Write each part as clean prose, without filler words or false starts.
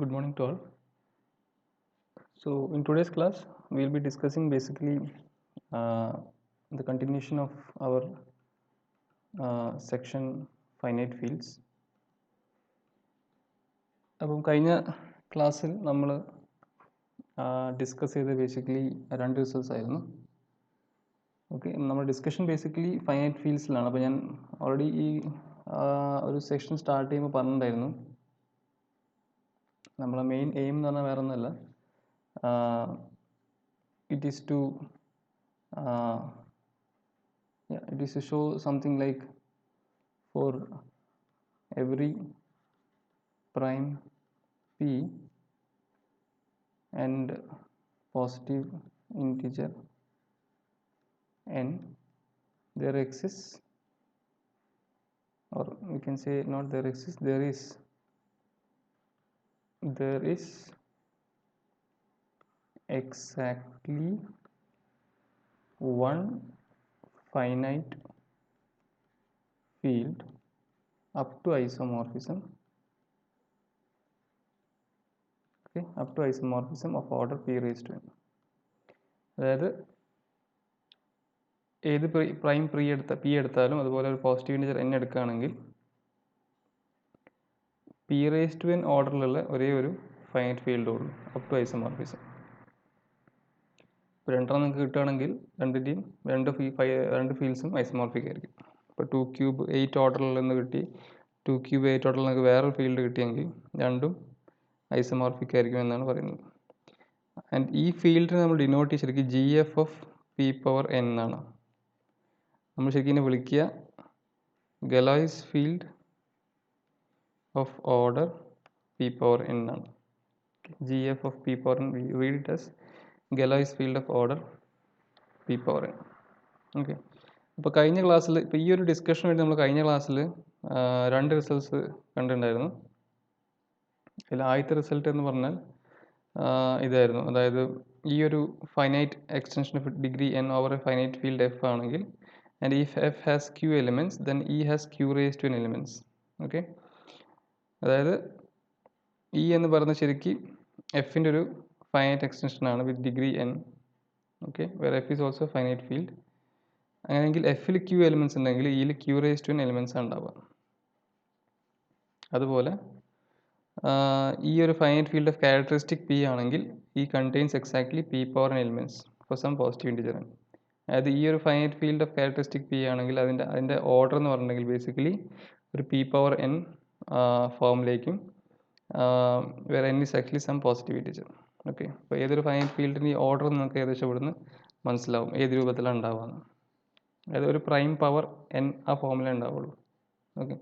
Good morning to all. So in today's class, we will be discussing basically uh, the continuation of our section finite fields. അപ്പം കഴിഞ്ഞ ക്ലാസ്സിൽ നമ്മൾ discuss ചെയ്ത് basically രണ്ട് results ആയിരുന്നു. Okay, നമ്മുടെ discussion basically finite ഫീൽഡ്സിലാണ്. അപ്പോൾ ഞാൻ ഓൾറെഡി ഈ ഒരു സെക്ഷൻ സ്റ്റാർട്ട് ചെയ്യുമ്പോൾ പറഞ്ഞിട്ടുണ്ടായിരുന്നു, നമ്മളെ മെയിൻ എയിം എന്ന് പറഞ്ഞാൽ വേറെ ഒന്നുമല്ല, it is to show something like for every prime p and positive integer n, there exists, or we can say not there exists, there is exactly one finite field up to isomorphism, okay, up to isomorphism of order p raised to n. അതായത് ഏത് prime P എടുത്താലും അതുപോലെ ഒരു positive integer n എടുക്കുകയാണെങ്കിൽ P raise to N ഓർഡറിലുള്ള ഒരേ ഒരു finite field ഉള്ളൂ up to isomorphism. ഇപ്പോൾ രണ്ടെണ്ണം നിങ്ങൾക്ക് കിട്ടുകയാണെങ്കിൽ രണ്ട് ഫീൽഡ്സും ഐസോമോർഫിക് ആയിരിക്കും. ഇപ്പോൾ 2 ക്യൂബ് 8 ഓർഡറിൽ നിന്ന് കിട്ടി, 2 ക്യൂബ് 8 ഓർഡറിൽ നിങ്ങൾക്ക് വേറൊരു ഫീൽഡ് കിട്ടിയെങ്കിൽ രണ്ടും ഐസോമോർഫിക് ആയിരിക്കും എന്നാണ് പറയുന്നത്. ആൻഡ് ഈ ഫീൽഡിനെ നമ്മൾ ഡിനോട്ട് ശരിക്കും G F of P power N എന്നാണ്. നമ്മൾ ശരിക്കും ഇതിനെ വിളിക്കുക Galois field of order P power N ആണ്. G F of P power N, read it as Galois field of order P power N. Okay, അപ്പോൾ കഴിഞ്ഞ ക്ലാസ്സിൽ, ഇപ്പോൾ ഈ ഒരു ഡിസ്കഷന് വേണ്ടി നമ്മൾ കഴിഞ്ഞ ക്ലാസ്സിൽ രണ്ട് റിസൾട്ട്സ് കണ്ടിട്ടുണ്ടായിരുന്നു. അതിൽ ആദ്യത്തെ റിസൾട്ട് എന്ന് പറഞ്ഞാൽ ഇതായിരുന്നു, അതായത് ഈ ഒരു finite extension of degree N over a finite field F ആണെങ്കിൽ, and if F has Q elements then E has Q raise to N elements. Okay, അതായത് ഇ എന്ന് പറയുന്നത് ശരിക്കും എഫിൻ്റെ ഒരു ഫൈനൈറ്റ് എക്സ്റ്റൻഷനാണ് with degree N. Okay, where F is also finite field. അങ്ങനെയെങ്കിൽ എഫിൽ ക്യൂ എലിമെൻറ്റ്സ് ഉണ്ടെങ്കിൽ ഇയിൽ Q raise to N elements ആണ് ഉണ്ടാവുക. അതുപോലെ ഈ ഒരു finite field of characteristic p ആണെങ്കിൽ ഈ contains exactly p power n elements for some positive integer n. അതായത് ഈ ഒരു finite field of characteristic p ആണെങ്കിൽ അതിൻ്റെ ഓർഡർ എന്ന് പറഞ്ഞിട്ടുണ്ടെങ്കിൽ ബേസിക്കലി ഒരു പി പവർ എൻ ഫോമിലേക്കും വേറെ n is actually some positive integer. Okay, അപ്പോൾ ഏതൊരു ഫൈനൈറ്റ് ഫീൽഡിന് ഈ ഓർഡർ നമുക്ക് ഏകദേശം ഇവിടുന്ന് മനസ്സിലാവും ഏത് രൂപത്തിലാണ് ഉണ്ടാവുകയെന്ന്. അതായത് ഒരു പ്രൈം പവർ എൻ ആ ഫോമിലേ ഉണ്ടാവുള്ളൂ. ഓക്കെ,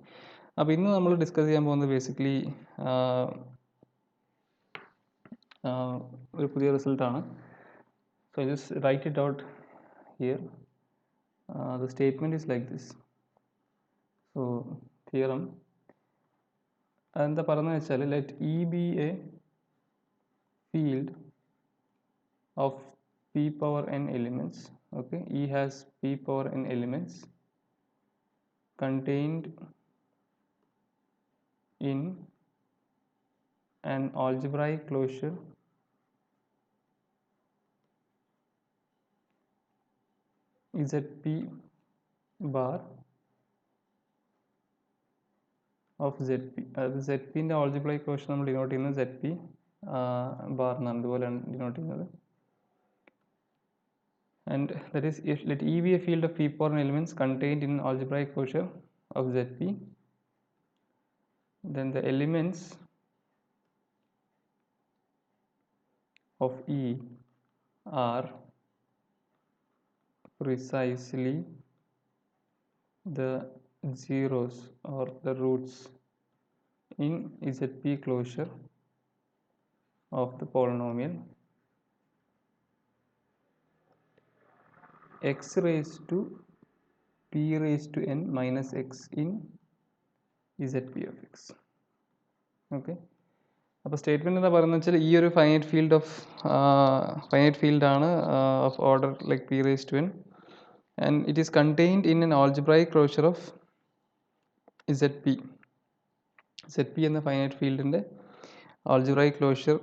അപ്പോൾ ഇന്ന് നമ്മൾ ഡിസ്കസ് ചെയ്യാൻ പോകുന്നത് ബേസിക്കലി ഒരു പുതിയ റിസൾട്ടാണ്. So just write it out here. The statement is like this. So theorem എന്താ പറയുന്നത് വെച്ചാൽ, let E be a field of p power n elements. Okay, E has p power n elements contained in an algebraic closure Zp bar of Zp. അത് Zpൻ്റെ algebraic closure നമ്മൾ denote ചെയ്യുന്നത് Zp bar എന്നാണ്, ഇതുപോലെയാണ് denote ചെയ്യുന്നത്. And that is, if let E be a field of p power n elements contained in algebraic closure of Zp, then the elements of E are precisely the zeros or the roots in Zp closure of the polynomial x raised to p raised to n minus x in Zp of x. Okay, അപ്പോൾ statement എന്താ പറയുന്നത് വെച്ചാൽ, ഈ ഒരു finite ഫീൽഡാണ് of order like p raise to n, and it is contained in an algebraic closure of Zp. Zp എന്ന finite ഫീൽഡിൻ്റെ algebraic closure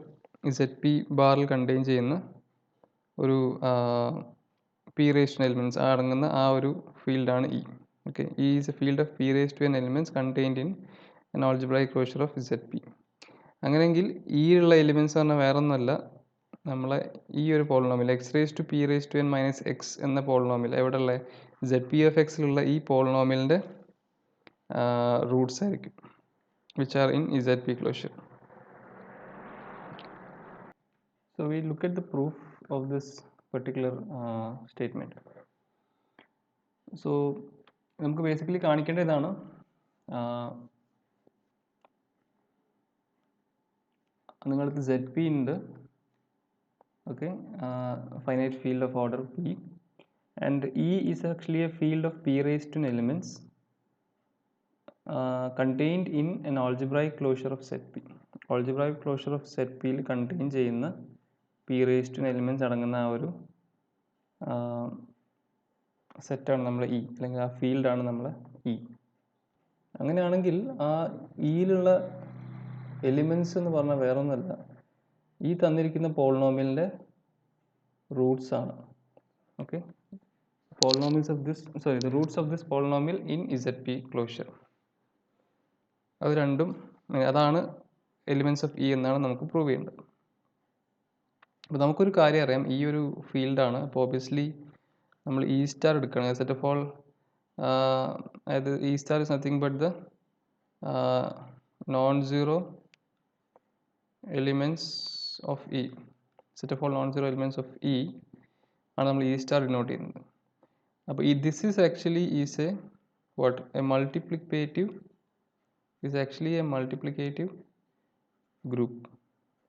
ZP ബാറിൽ കണ്ടെയ്ൻ ചെയ്യുന്ന ഒരു p raised to n elements അടങ്ങുന്ന ആ ഒരു ഫീൽഡാണ് E. Okay, E is a field of p raised to n elements contained in an algebraic closure of ZP. അങ്ങനെയെങ്കിൽ ഈ ഉള്ള എലിമെൻറ്റ്സ് പറഞ്ഞാൽ വേറെ ഒന്നുമല്ല, നമ്മളെ ഈ ഒരു polynomial x raised to p raised to n minus x എന്ന പോളിനോമിയൽ എവിടെയുള്ള ZP(f(x) ലുള്ള ഈ പോളിനോമിയലിൻ്റെ റൂട്ട്സ് ആയിരിക്കും, which are in ZP closure. So we look at the proof of this particular statement. So നമുക്ക് ബേസിക്കലി കാണിക്കേണ്ട ഇതാണ്, നിങ്ങളടുത്ത് ZP ഉണ്ട്, okay, finite field of order P, and E is actually a field of p raised to n elements contained in an algebraic closure of ZP. Algebraic closure of ZP യിൽ contain ചെയ്യുന്ന p raised to n elements അടങ്ങുന്ന ആ ഒരു സെറ്റാണ് നമ്മൾ E, അല്ലെങ്കിൽ ആ ഫീൽഡാണ് നമ്മൾ E. അങ്ങനെയാണെങ്കിൽ ആ ഇയിലുള്ള എലിമെൻറ്റ്സ് എന്ന് പറഞ്ഞാൽ വേറെ ഒന്നുമല്ല, ഈ തന്നിരിക്കുന്ന പോളിനോമിയലിൻ്റെ റൂട്ട്സ് ആണ്. Okay, polynomials of this, the roots of this polynomial in ZP closure. അത് രണ്ടും, അതാണ് എലിമെൻറ്റ്സ് ഓഫ് E എന്നാണ് നമുക്ക് പ്രൂവ് ചെയ്യേണ്ടത്. അപ്പോൾ നമുക്കൊരു കാര്യം അറിയാം, ഈ ഒരു ഫീൽഡാണ്. അപ്പോൾ ഒബിയസ്ലി നമ്മൾ E സ്റ്റാർ എടുക്കുകയാണ്. സെറ്റ് ഓഫ് ഓൾ, അതായത് E star is nothing but the non zero elements of E. Set of all non zero elements of E ആണ് നമ്മൾ E സ്റ്റാർ ഡിനോട്ട് ചെയ്യുന്നത്. അപ്പോൾ this is actually is a what, a multiplicative, is actually a multiplicative group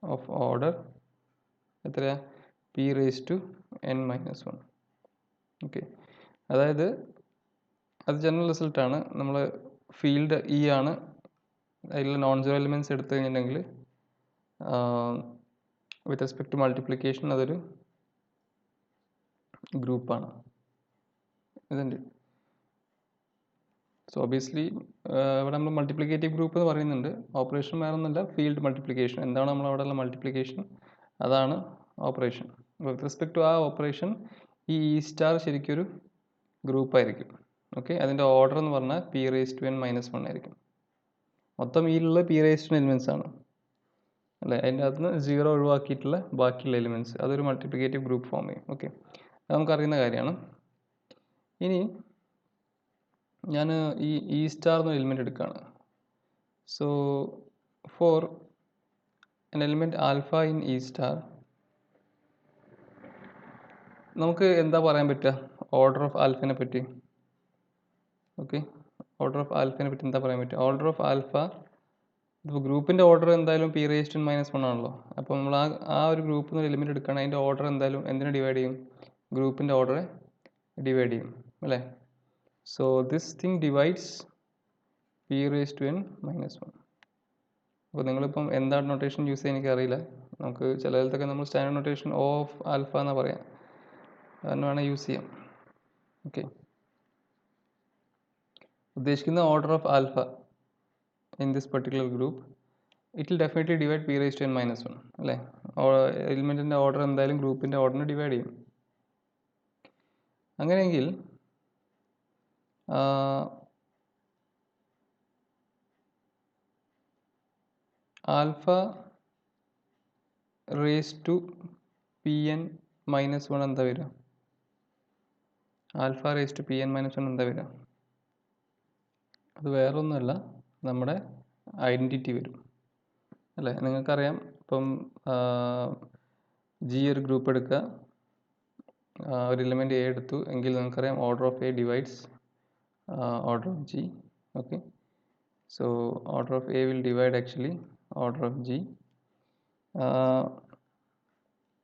of order എത്രയാ p raised to n minus 1. Okay, അതായത് അത് general റിസൾട്ടാണ്. നമ്മൾ field E ആണ്, അതിൽ നോൺ സീറോ എലിമെൻറ്റ്സ് എടുത്തു കഴിഞ്ഞിട്ടുണ്ടെങ്കിൽ വിത്ത് റെസ്പെക്ട് ടു മൾട്ടിപ്ലിക്കേഷൻ അതൊരു ഗ്രൂപ്പാണ്, ഇതുണ്ട്. സോ ഒബിയസ്ലി ഇവിടെ നമ്മൾ മൾട്ടിപ്ലിക്കേറ്റീവ് ഗ്രൂപ്പ് എന്ന് പറയുന്നുണ്ട്. ഓപ്പറേഷൻ വേറെ ഒന്നുമില്ല, ഫീൽഡ് മൾട്ടിപ്ലിക്കേഷൻ. എന്താണ് നമ്മൾ അവിടെ ഉള്ള മൾട്ടിപ്ലിക്കേഷൻ, അതാണ് ഓപ്പറേഷൻ. വിത്ത് റെസ്പെക്ട് ടു ആ ഓപ്പറേഷൻ ഈ E സ്റ്റാർ ശരിക്കൊരു ഗ്രൂപ്പായിരിക്കും. ഓക്കെ, അതിൻ്റെ ഓർഡർ എന്ന് പറഞ്ഞാൽ p raised to n minus 1 ആയിരിക്കും. മൊത്തം ഈയിലുള്ള p raised to n elements ആണ് അല്ലേ, അതിൻ്റെ അകത്ത് നിന്ന് 0 ഒഴിവാക്കിയിട്ടുള്ള ബാക്കിയുള്ള എലിമെൻറ്റ്സ്, അതൊരു മൾട്ടിപ്ലിക്കേറ്റീവ് ഗ്രൂപ്പ് ഫോം ചെയ്യും. ഓക്കെ, അത് നമുക്കറിയുന്ന കാര്യമാണ്. ഇനി ഞാൻ ഈ E സ്റ്റാർ എന്ന എലിമെൻറ്റ് എടുക്കുകയാണ്. So for an element alpha in E star, നമുക്ക് എന്താ പറയാൻ പറ്റുക ഓർഡർ ഓഫ് ആൽഫിനെ പറ്റി? ഓക്കെ, ഓർഡർ ഓഫ് ആൽഫിനെ പറ്റി എന്താ പറയാൻ പറ്റുക? ഓർഡർ ഓഫ് ആൽഫ, ഇപ്പോൾ ഗ്രൂപ്പിൻ്റെ ഓർഡർ എന്തായാലും p raised to n minus 1 ആണല്ലോ. അപ്പോൾ നമ്മൾ ആ ഒരു ഗ്രൂപ്പിൽ നിന്ന് എലിമെൻറ്റ് എടുക്കുകയാണ്, അതിൻ്റെ ഓർഡർ എന്തായാലും എന്തിനെ ഡിവൈഡ് ചെയ്യും? ഗ്രൂപ്പിൻ്റെ ഓർഡറെ ഡിവൈഡ് ചെയ്യും അല്ലേ. So this thing divides p raised to n minus 1. അപ്പോൾ നിങ്ങളിപ്പം എന്താണ് നൊട്ടേഷൻ യൂസ് ചെയ്യാൻ എനിക്കറിയില്ല. നമുക്ക് ചിലയിടത്തൊക്കെ നമ്മൾ standard notation O of alpha എന്നാണ് പറയാം, അതിന് വേണേൽ യൂസ് ചെയ്യാം. ഓക്കെ, ഉദ്ദേശിക്കുന്ന order of alpha in this particular group, it will definitely divide p raised to n minus 1 അല്ലേ. എലിമെൻറ്റിൻ്റെ ഓർഡർ എന്തായാലും ഗ്രൂപ്പിൻ്റെ ഓർഡറിനെ ഡിവൈഡ് ചെയ്യും. അങ്ങനെയെങ്കിൽ alpha raise to pn minus 1 എന്താ വരിക? Alpha raise to pn minus 1 എന്താ വരിക? അത് വേറെ ഒന്നുമല്ല, നമ്മുടെ ഐഡൻറ്റിറ്റി വരും അല്ലേ. നിങ്ങൾക്കറിയാം, ഇപ്പം G ഒരു ഗ്രൂപ്പ് എടുക്കുക, ഒരു എലിമെൻറ്റ് A എടുത്തു എങ്കിൽ നിങ്ങൾക്കറിയാം order of A divides order of G. Okay, so order of A will divide actually order of G.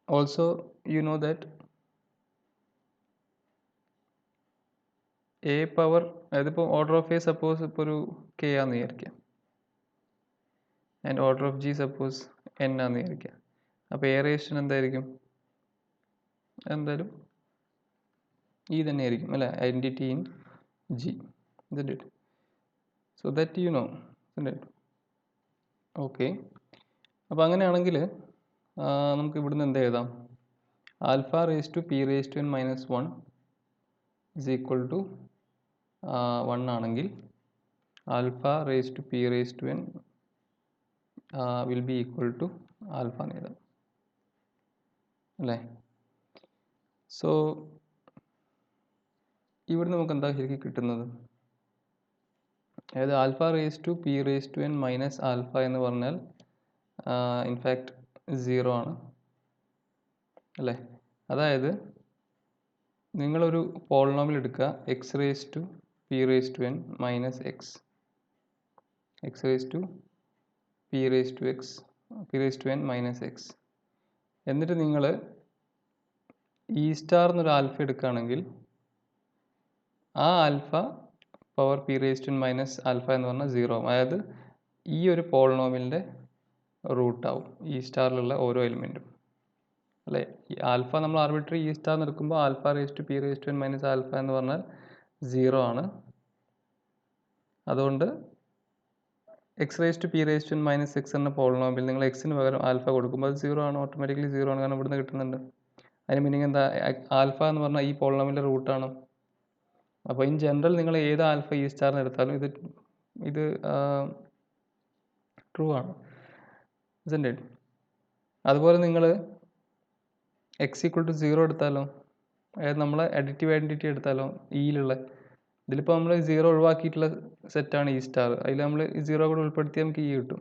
Also you know that A power, അതിപ്പോൾ order of A suppose ഇപ്പോൾ ഒരു K ആണെന്ന് വിചാരിക്കുക, and order of G suppose N ആണെന്ന് വിചാരിക്കുക. അപ്പോൾ A raised to എന്തായിരിക്കും? എന്തായാലും E തന്നെയായിരിക്കും അല്ലേ, identity in G, isn't it? So that you know, isn't it? Okay, അപ്പോൾ അങ്ങനെയാണെങ്കിൽ നമുക്ക് ഇവിടുന്ന് എന്ത് എഴുതാം? Alpha raise to P raise to N minus 1 is equal to 1 ആണെങ്കിൽ alpha raise to P raise to n will be equal to alpha എന്ന് എഴുതാം അല്ലേ? സോ ഇവിടെ നമുക്ക് എന്താ ശരിക്കും കിട്ടുന്നത്? അതായത് alpha raise to P raise to N minus alpha എന്ന് പറഞ്ഞാൽ ഇൻഫാക്റ്റ് 0 ആണ് അല്ലേ? അതായത് നിങ്ങളൊരു പോളിനോമിയൽ എടുക്കുക x raise to P raise to N minus x raise to P raise to N minus x, എന്നിട്ട് നിങ്ങൾ ഇ സ്റ്റാർ എന്നൊരു ആൽഫ എടുക്കുകയാണെങ്കിൽ ആ alpha power p raise to N minus alpha എന്ന് പറഞ്ഞാൽ 0 ആവും. അതായത് ഈ ഒരു പോളിനോമിയലിൻ്റെ റൂട്ടാവും ഇ സ്റ്റാറിലുള്ള ഓരോ എലിമെൻറ്റും അല്ലേ? ഈ ആൽഫ നമ്മൾ ആർബിട്രറി ഇ സ്റ്റാർ എടുക്കുമ്പോൾ alpha raise to P raise to N minus alpha എന്ന് പറഞ്ഞാൽ 0 ആണ്. അതുകൊണ്ട് x raise to P raise to N minus x എന്ന പോളിനോമിയൽ നിങ്ങൾ എക്സിന് പകരം ആൽഫ കൊടുക്കുമ്പോൾ അത് 0 ആണ്, ഓട്ടോമാറ്റിക്കലി 0 ആണ്, കാരണം ഇവിടുന്ന് കിട്ടുന്നുണ്ട്. അതിന് മീനിങ് എന്താ? ആൽഫ എന്ന് പറഞ്ഞാൽ ഈ പോളിനോമിയലിൻ്റെ റൂട്ടാണ്. അപ്പോൾ ഇൻ ജനറൽ നിങ്ങൾ ഏത് ആൽഫ ഇ സ്റ്റാറിന് എടുത്താലും ഇത് ട്രൂ ആണ്, isn't it? അതുപോലെ നിങ്ങൾ എക്സ് ഈക്വൽ ടു 0 എടുത്താലോ, അതായത് നമ്മളെ അഡിറ്റീവ് ഐഡൻറ്റിറ്റി എടുത്താലോ, ഇയിലുള്ള ഇതിലിപ്പോൾ നമ്മൾ 0 ഒഴിവാക്കിയിട്ടുള്ള സെറ്റാണ് ഇ സ്റ്റാർ, അതിൽ നമ്മൾ 0 കൂടെ ഉൾപ്പെടുത്തിയാൽ നമുക്ക് ഇ കിട്ടും.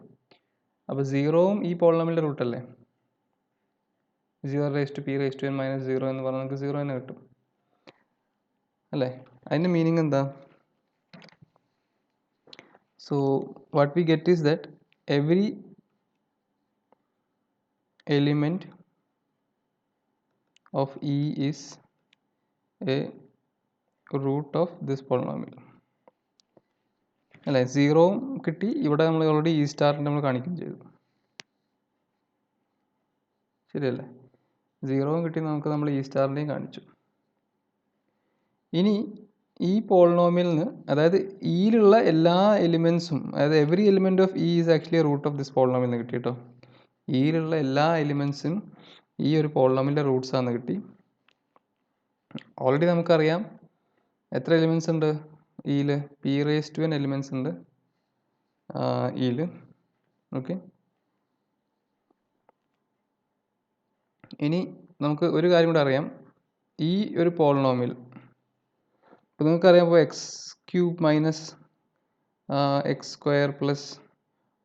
അപ്പോൾ 0വും ഈ പോളിനോമിയലിൻ്റെ റൂട്ടല്ലേ? 0 raise to P raise to N minus 0 എന്ന് പറഞ്ഞാൽ നമുക്ക് 0 തന്നെ കിട്ടും അല്ലേ? അതിൻ്റെ മീനിങ് എന്താ? So what we get is that every element of E is a root of this polynomial അല്ലേ? 0വും കിട്ടി, ഇവിടെ നമ്മൾ ഓൾറെഡി ഇ സ്റ്റാറിൻ്റെ നമ്മൾ കാണിക്കുകയും ചെയ്തു, ശരിയല്ലേ? 0വും കിട്ടി, നമുക്ക് നമ്മൾ ഇ സ്റ്റാറിൻ്റെയും കാണിച്ചു. ഇനി ഈ പോളിനോമിയലിന്, അതായത് ഇയിലുള്ള എല്ലാ എലിമെൻസും, അതായത് every element of e is actually root of this polynomial എന്ന് കിട്ടി കേട്ടോ. ഇയിലുള്ള എല്ലാ എലിമെൻസും ഈ ഒരു പോളിനോമിയലിൻ്റെ റൂട്ട്സ് ആണെന്ന് കിട്ടി. ഓൾറെഡി നമുക്കറിയാം എത്ര എലിമെൻസ് ഉണ്ട് ഇയിൽ? P raise to n elements ഉണ്ട് ഇയിൽ. ഓക്കെ, ഇനി നമുക്ക് ഒരു കാര്യം കൂടെ അറിയാം. ഈ ഒരു പോളിനോമിയൽ ഇപ്പോൾ നിങ്ങൾക്കറിയാം, ഇപ്പോൾ X cube minus X square plus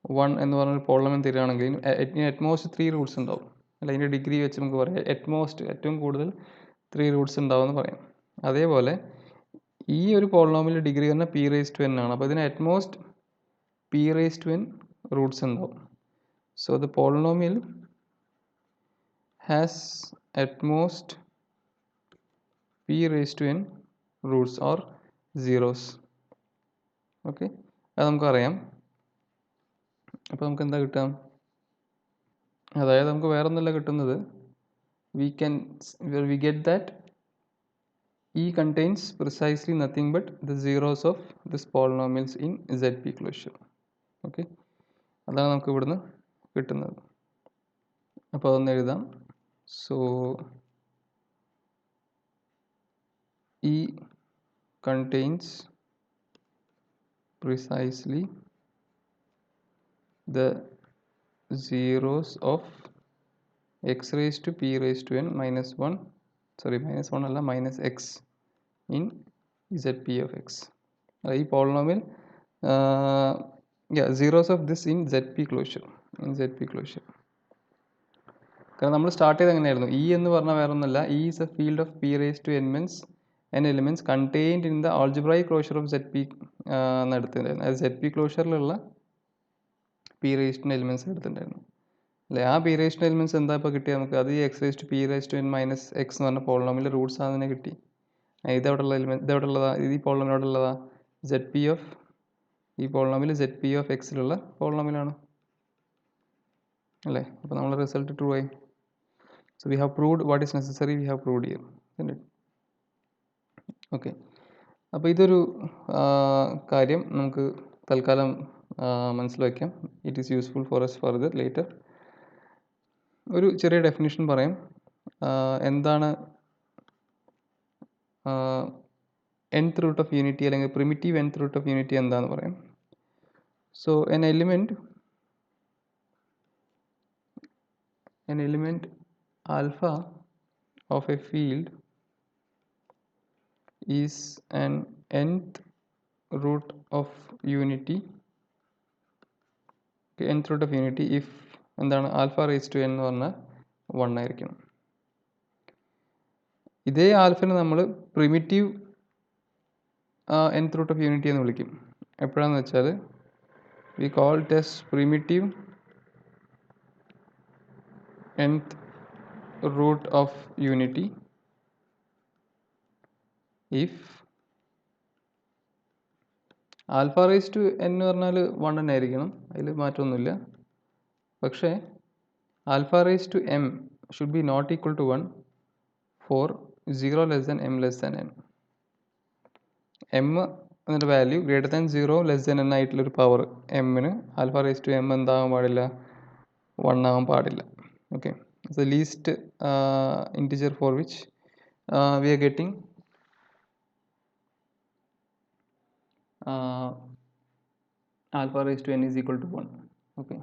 1 എന്ന് പറഞ്ഞൊരു പോളിനോമിയൽ തരികയാണെങ്കിൽ ഇതിന് അറ്റ്മോസ്റ്റ് 3 റൂട്ട്സ് ഉണ്ടാവും അല്ല? അതിൻ്റെ ഡിഗ്രി വെച്ച് നമുക്ക് പറയാം അറ്റ്മോസ്റ്റ് ഏറ്റവും കൂടുതൽ 3 റൂട്ട്സ് ഉണ്ടാവും എന്ന് പറയാം. അതേപോലെ ഈ ഒരു പോളിനോമിയൽ ഡിഗ്രി പറഞ്ഞാൽ പി റേസ് ടു എൻ ആണ്. അപ്പോൾ ഇതിന് at most P raise to N roots ഉണ്ടാവും. So the polynomial has at most P raise to N roots or zeros. Okay, അത് നമുക്കറിയാം. അപ്പോൾ നമുക്ക് എന്താ കിട്ടാം? അതായത് നമുക്ക് വേറെ ഒന്നല്ല കിട്ടുന്നത്, we get that E contains precisely nothing but the zeros of this polynomials in ZP closure. Okay, അതാണ് നമുക്ക് ഇവിടുന്ന് കിട്ടുന്നത്. അപ്പോൾ അതൊന്ന് എഴുതാം. So E contains precisely the zeros of x raised to p raised to n minus 1, sorry minus 1 അല്ല minus x in zp of x. ഈ polynomial zeros of this in zp closure. കാരണം നമ്മൾ സ്റ്റാർട്ട് ചെയ്ത് എങ്ങനെയായിരുന്നു? E എന്ന് പറഞ്ഞാൽ വേറെ ഒന്നുമല്ല, e is a field of p raise to n elements contained in the algebraic closure of zp എന്ന് എടുത്തിട്ടുണ്ടായിരുന്നു. അത് zp ക്ലോഷറിലുള്ള പി റേസ് ടു എലിമെൻറ്റ്സ് എടുത്തിട്ടുണ്ടായിരുന്നു അല്ലേ? ആ പി റേസ് ടു എലിമെൻറ്റ്സ് എന്താ ഇപ്പോൾ കിട്ടിയത് നമുക്ക്? അത് ഈ x raise to P raise to N minus x എന്ന് പറഞ്ഞ പോളിനോമിയലിൻ്റെ റൂട്ട്സ് ആണ് കിട്ടി. ഇതെവിടെയുള്ള എലിമെൻറ്റ്? ഇതെവിടെയുള്ളതാ? ഇത് ഈ പോളിനോമിയൽ എവിടെയുള്ളതാ? സെഡ് പി ഓഫ്, ഈ പോളിനോമിയൽ സെഡ് പി ഓഫ് എക്സിലുള്ള പോളിനോമിയലാണ് അല്ലേ? അപ്പോൾ നമ്മൾ റിസൾട്ട് ട്രൂ ആയി. So we have proved what is necessary, we have proved here. Okay, അപ്പോൾ ഇതൊരു കാര്യം നമുക്ക് തൽക്കാലം മനസ്സിൽ വയ്ക്കാം. It is useful for us further later. ഒരു ചെറിയ ഡെഫിനിഷൻ പറയാം. എന്താണ് nth root of unity അല്ലെങ്കിൽ primitive nth root of unity എന്താണെന്ന് പറയാം. So an element alpha of a field is an nth root of unity, nth root of unity if എന്താണ് alpha raise to n എന്ന് പറഞ്ഞാൽ 1 ആയിരിക്കണം. ഇതേ ആൽഫനെ നമ്മൾ primitive nth root of unity എന്ന് വിളിക്കും. എപ്പോഴാണെന്ന് വെച്ചാൽ we call it as primitive nth root of unity if alpha raise to n എന്ന് പറഞ്ഞാൽ 1 തന്നെ ആയിരിക്കണം, അതിൽ മാറ്റമൊന്നുമില്ല. പക്ഷേ alpha raise to m should be not equal to 1 for 0 less than m less than n. m എന്നൊരു value greater than 0 less than n ആയിട്ടുള്ളൊരു power എമ്മിന് ആൽഫ റേസ് ടു m എന്താകാൻ പാടില്ല, 1 ആകാൻ പാടില്ല. Okay, it's the least integer for which we are getting alpha raise to n is equal to 1. Okay,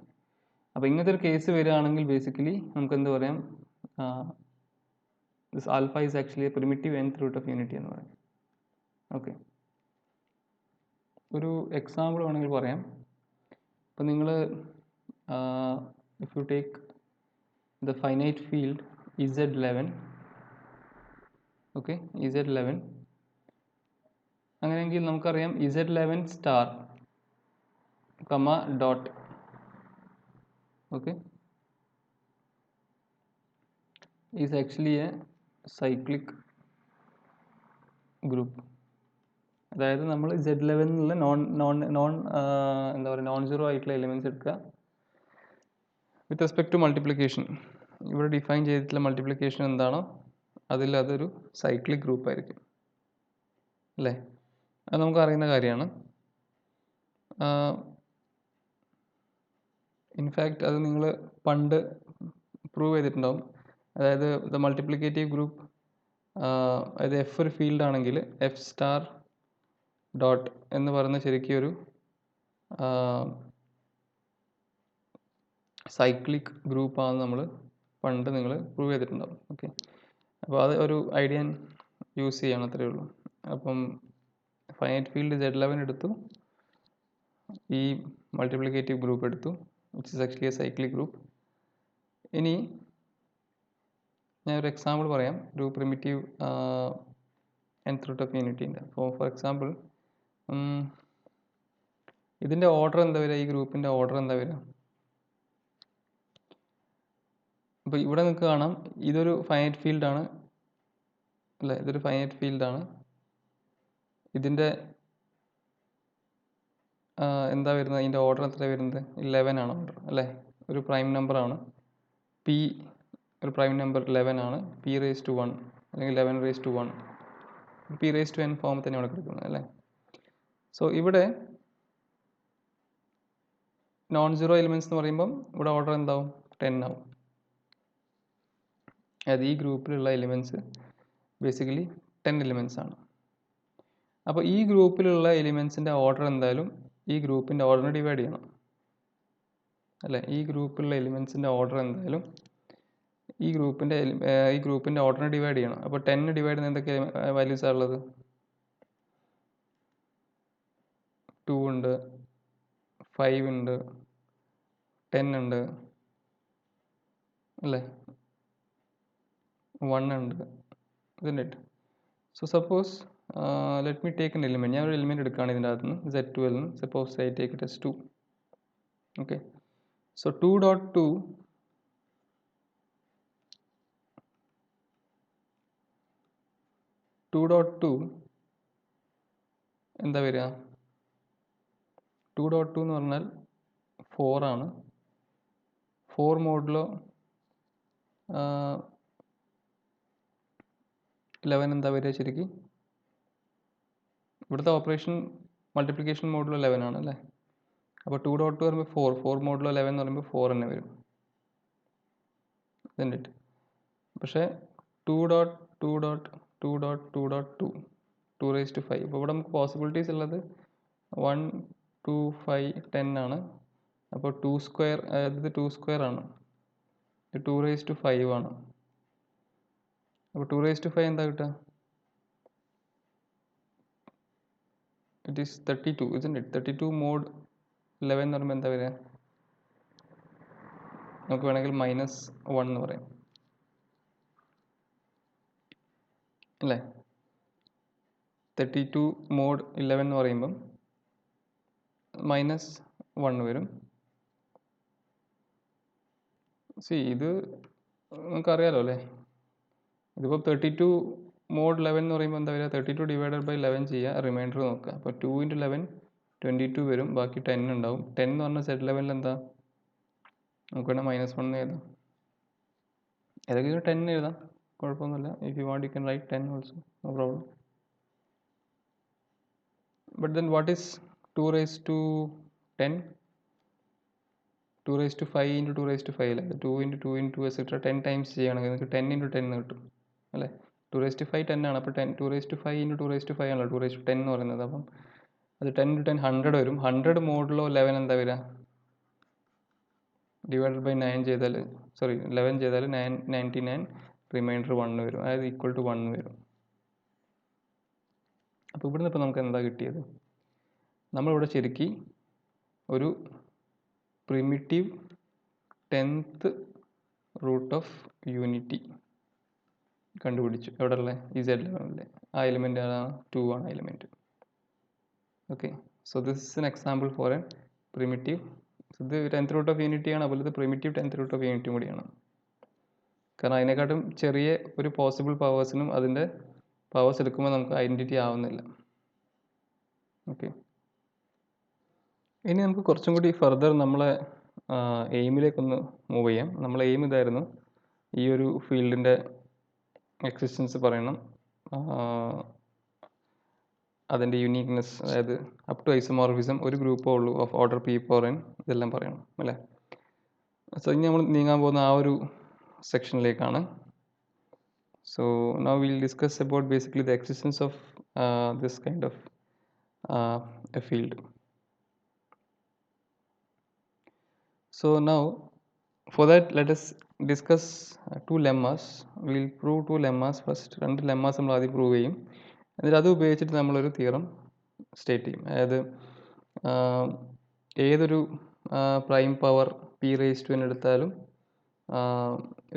അപ്പോൾ ഇങ്ങനത്തെ ഒരു കേസ് വരികയാണെങ്കിൽ ബേസിക്കലി നമുക്ക് എന്ത് പറയാം, this alpha is actually a primitive nth root of unity എന്ന് പറയും. ഓക്കെ, ഒരു എക്സാമ്പിൾ വേണമെങ്കിൽ പറയാം. അപ്പോൾ നിങ്ങൾ if you take the finite field Z11, okay, Z11, അങ്ങനെയെങ്കിൽ നമുക്കറിയാം Z11 star comma dot, okay, is actually a cyclic group. അതായത് നമ്മൾ Z11 എന്നുള്ള എന്താ പറയുക നോൺ സീറോ ആയിട്ടുള്ള എലിമെൻറ്റ്സ് എടുക്കുക വിത്ത് റെസ്പെക്ട് ടു മൾട്ടിപ്ലിക്കേഷൻ. ഇവിടെ ഡിഫൈൻ ചെയ്തിട്ടുള്ള മൾട്ടിപ്ലിക്കേഷൻ എന്താണോ അതിൽ അതൊരു സൈക്ലിക് ഗ്രൂപ്പ് ആയിരിക്കും, അല്ലേ? അത് നമുക്കറിയുന്ന കാര്യമാണ്. ഇൻഫാക്റ്റ് അത് നിങ്ങൾ പണ്ട് പ്രൂവ് ചെയ്തിട്ടുണ്ടാവും. അതായത് ദ മൾട്ടിപ്ലിക്കേറ്റീവ് ഗ്രൂപ്പ്, അതായത് എഫ് ഒരു ഫീൽഡ് ആണെങ്കിൽ എഫ് സ്റ്റാർ ഡോട്ട് എന്ന് പറയുന്ന ശരിക്കും ഒരു സൈക്ലിക് ഗ്രൂപ്പാണെന്ന് നമ്മൾ പണ്ട് നിങ്ങൾ പ്രൂവ് ചെയ്തിട്ടുണ്ടാവും. ഓക്കെ, അപ്പോൾ അത് ഒരു ഐഡിയ യൂസ് ചെയ്യണം, അത്രയേ ഉള്ളൂ. അപ്പം ഫൈനൈറ്റ് ഫീൽഡ് Z11 എടുത്തു, ഈ മൾട്ടിപ്ലിക്കേറ്റീവ് ഗ്രൂപ്പ് എടുത്തു, which is actually a cyclic group. ഇനി ഞാനൊരു എക്സാമ്പിൾ പറയാം, ഒരു primitive nth root of unity ഉണ്ട്. അപ്പോൾ ഫോർ എക്സാമ്പിൾ ഇതിൻ്റെ ഓർഡർ എന്താ വരിക, ഈ ഗ്രൂപ്പിൻ്റെ ഓർഡർ എന്താ വരിക? അപ്പോൾ ഇവിടെ നിങ്ങൾക്ക് കാണാം ഇതൊരു ഫൈനൈറ്റ് ഫീൽഡാണ്, അല്ലേ? ഇതൊരു ഫൈനൈറ്റ് ഫീൽഡാണ്. ഇതിൻ്റെ എന്താ വരുന്നത്, ഇതിൻ്റെ ഓർഡർ എത്ര വരുന്നത്? 11 ആണ് ഓർഡർ, അല്ലേ? ഒരു പ്രൈം നമ്പറാണ് പി, ഒരു പ്രൈം നമ്പർ 11 ആണ്. പി റേസ് ടു 1 അല്ലെങ്കിൽ 11 raise to 1, p raise to n ഫോമിൽ തന്നെ ഇവിടെ കിടക്കുന്നത്, അല്ലേ? സോ ഇവിടെ നോൺ സീറോ എലിമെൻറ്റ്സ് എന്ന് പറയുമ്പം ഇവിടെ ഓർഡർ എന്താവും? 10 ആവും. അതായത് ഈ ഗ്രൂപ്പിലുള്ള എലിമെൻറ്റ്സ് ബേസിക്കലി 10 എലിമെൻറ്റ്സ് ആണ്. അപ്പോൾ ഈ ഗ്രൂപ്പിലുള്ള എലിമെൻറ്റ്സിൻ്റെ ഓർഡർ എന്തായാലും ഈ ഗ്രൂപ്പിൻ്റെ ഓർഡറിനെ ഡിവൈഡ് ചെയ്യണം, അല്ലേ? ഈ ഗ്രൂപ്പിലുള്ള എലിമെൻറ്റ്സിൻ്റെ ഓർഡർ എന്തായാലും ഈ ഗ്രൂപ്പിൻ്റെ ഓർഡറിനെ ഡിവൈഡ് ചെയ്യണം. അപ്പോൾ 10 ഡിവൈഡ് ചെയ്യുന്ന എന്തൊക്കെ വാല്യൂസാണ് ഉള്ളത്? 2 ഉണ്ട്, 5 ഉണ്ട്, 10 ഉണ്ട്, അല്ലേ? 1 ഉണ്ട്, ഇതിൻ്റെ. So suppose let me take N element. ഞാൻ ഒരു എലിമെൻറ്റ് എടുക്കുകയാണ് ഇതിൻ്റെ അകത്ത് നിന്ന് Z12 നിന്ന്. Suppose I take it S 2. Okay, so 2.2 എന്താ വരിക? 2.2 എന്ന് പറഞ്ഞാൽ 4 ആണ്. 4 മോഡിലോ 11 എന്താ വരിക ശരിക്കും? ഇവിടുത്തെ ഓപ്പറേഷൻ മൾട്ടിപ്ലിക്കേഷൻ മോഡിലോ 11 ആണ്, അല്ലേ? അപ്പോൾ 2.2 പറയുമ്പോൾ 4 മോഡിലോ 11 എന്ന് പറയുമ്പോൾ 4 തന്നെ വരും. isn't it? പക്ഷേ 2.2.2.2.2 ഇപ്പോൾ ഇവിടെ നമുക്ക് പോസിബിലിറ്റീസ് ഉള്ളത് 1 2 5 10 ആണ്. അപ്പോൾ 2 സ്ക്വയർ, അതായത് 2 സ്ക്വയർ ആണ്, 2⁵ ആണ്. അപ്പോൾ 2⁵ എന്താ കിട്ടുക? It is 32, isn't it? 32 mod 11 എന്ന് പറയുമ്പോൾ എന്താ വരിക? നമുക്ക് വേണമെങ്കിൽ -1 എന്ന് പറയാം, അല്ലേ? 32 mod 11 എന്ന് പറയുമ്പം -1 വരും. ഇത് നമുക്കറിയാലോ അല്ലേ? ഇതിപ്പോൾ 32 mod 11 എന്ന് പറയുമ്പോൾ എന്താ വരിക? 32 ഡിവൈഡഡ് ബൈ 11 ചെയ്യുക, റിമൈൻഡർ നോക്കുക. അപ്പോൾ 2 × 11 22 വരും, ബാക്കി 10 ഉണ്ടാവും. 10 എന്ന് പറഞ്ഞാൽ Z11 എന്താ? നമുക്ക് വേണം -1 എന്ന് എഴുതാം. ഏതെങ്കിലും 10 എഴുതാം, കുഴപ്പമൊന്നുമില്ല. If you want you can write 10 also, no problem. But then what is 2⁻10? 2⁵ × 2⁵ അല്ലേ? 2 × 2 × 2 എക്സെട്ര 10 ടൈംസ് ചെയ്യുകയാണെങ്കിൽ നിങ്ങൾക്ക് 10 × 10 എന്ന് കിട്ടും, അല്ലേ? 2⁵ 10 ആണ്. അപ്പോൾ 2⁵ × 2⁵ ആണല്ലോ 2⁻10 എന്ന് പറയുന്നത്. അപ്പം അത് 10 × 10 100 വരും. 100 മോഡിലോ 11 എന്താ വരിക? ഡിവൈഡഡ് ബൈ 9 ചെയ്താൽ, 11 ചെയ്താൽ 99, റിമൈൻഡർ 1 വരും, അതായത് ഈക്വൽ ടു 1 വരും. അപ്പോൾ ഇവിടുന്ന് ഇപ്പോൾ നമുക്ക് എന്താ കിട്ടിയത്? നമ്മളിവിടെ ശരിക്ക് ഒരു primitive 10th root of unity കണ്ടുപിടിച്ചു. എവിടെ ഉള്ള? ഈ Z11. ആ എലിമെൻ്റ് ആണ് 2 ആണ് element. Okay, so this is an example for N primitive. ഇത് 10th റൂട്ട് ഓഫ് യൂണിറ്റി ആണ്, അതുപോലെ ഇത് primitive 10th root of unity കൂടിയാണ്. കാരണം അതിനെക്കാട്ടും ചെറിയ ഒരു പോസിബിൾ പവേഴ്സിനും അതിൻ്റെ പവേഴ്സ് എടുക്കുമ്പോൾ നമുക്ക് ഐഡൻറ്റിറ്റി ആവുന്നില്ല. ഓക്കെ, ഇനി നമുക്ക് കുറച്ചും കൂടി ഫർദർ നമ്മളെ എയിമിലേക്കൊന്ന് മൂവ് ചെയ്യാം. നമ്മളെ എയിം ഇതായിരുന്നു, ഈ ഒരു ഫീൽഡിൻ്റെ എക്സിസ്റ്റൻസ് പറയണം, അതിൻ്റെ യുണീക്നെസ്, അതായത് അപ് ടു ഐസോമോർഫിസം, ഒരു ഗ്രൂപ്പേ ഉള്ളൂ ഓഫ് ഓർഡർ P⁴N, ഇതെല്ലാം പറയണം, അല്ലേ? സോ ഇനി നമ്മൾ നീങ്ങാൻ പോകുന്ന ആ ഒരു സെക്ഷനിലേക്കാണ്. So now will discuss about basically the existence of this kind of a field. So now for that let us discuss two lemmas. We will prove two lemmas first. രണ്ട് lemmas നമ്മൾ ആദ്യം പ്രൂവ് ചെയ്യും, എന്നിട്ട് അത് ഉപയോഗിച്ചിട്ട് നമ്മളൊരു theorem state ചെയ്യും. അതായത് ഏതൊരു പ്രൈം പവർ P⁻n എടുത്താലും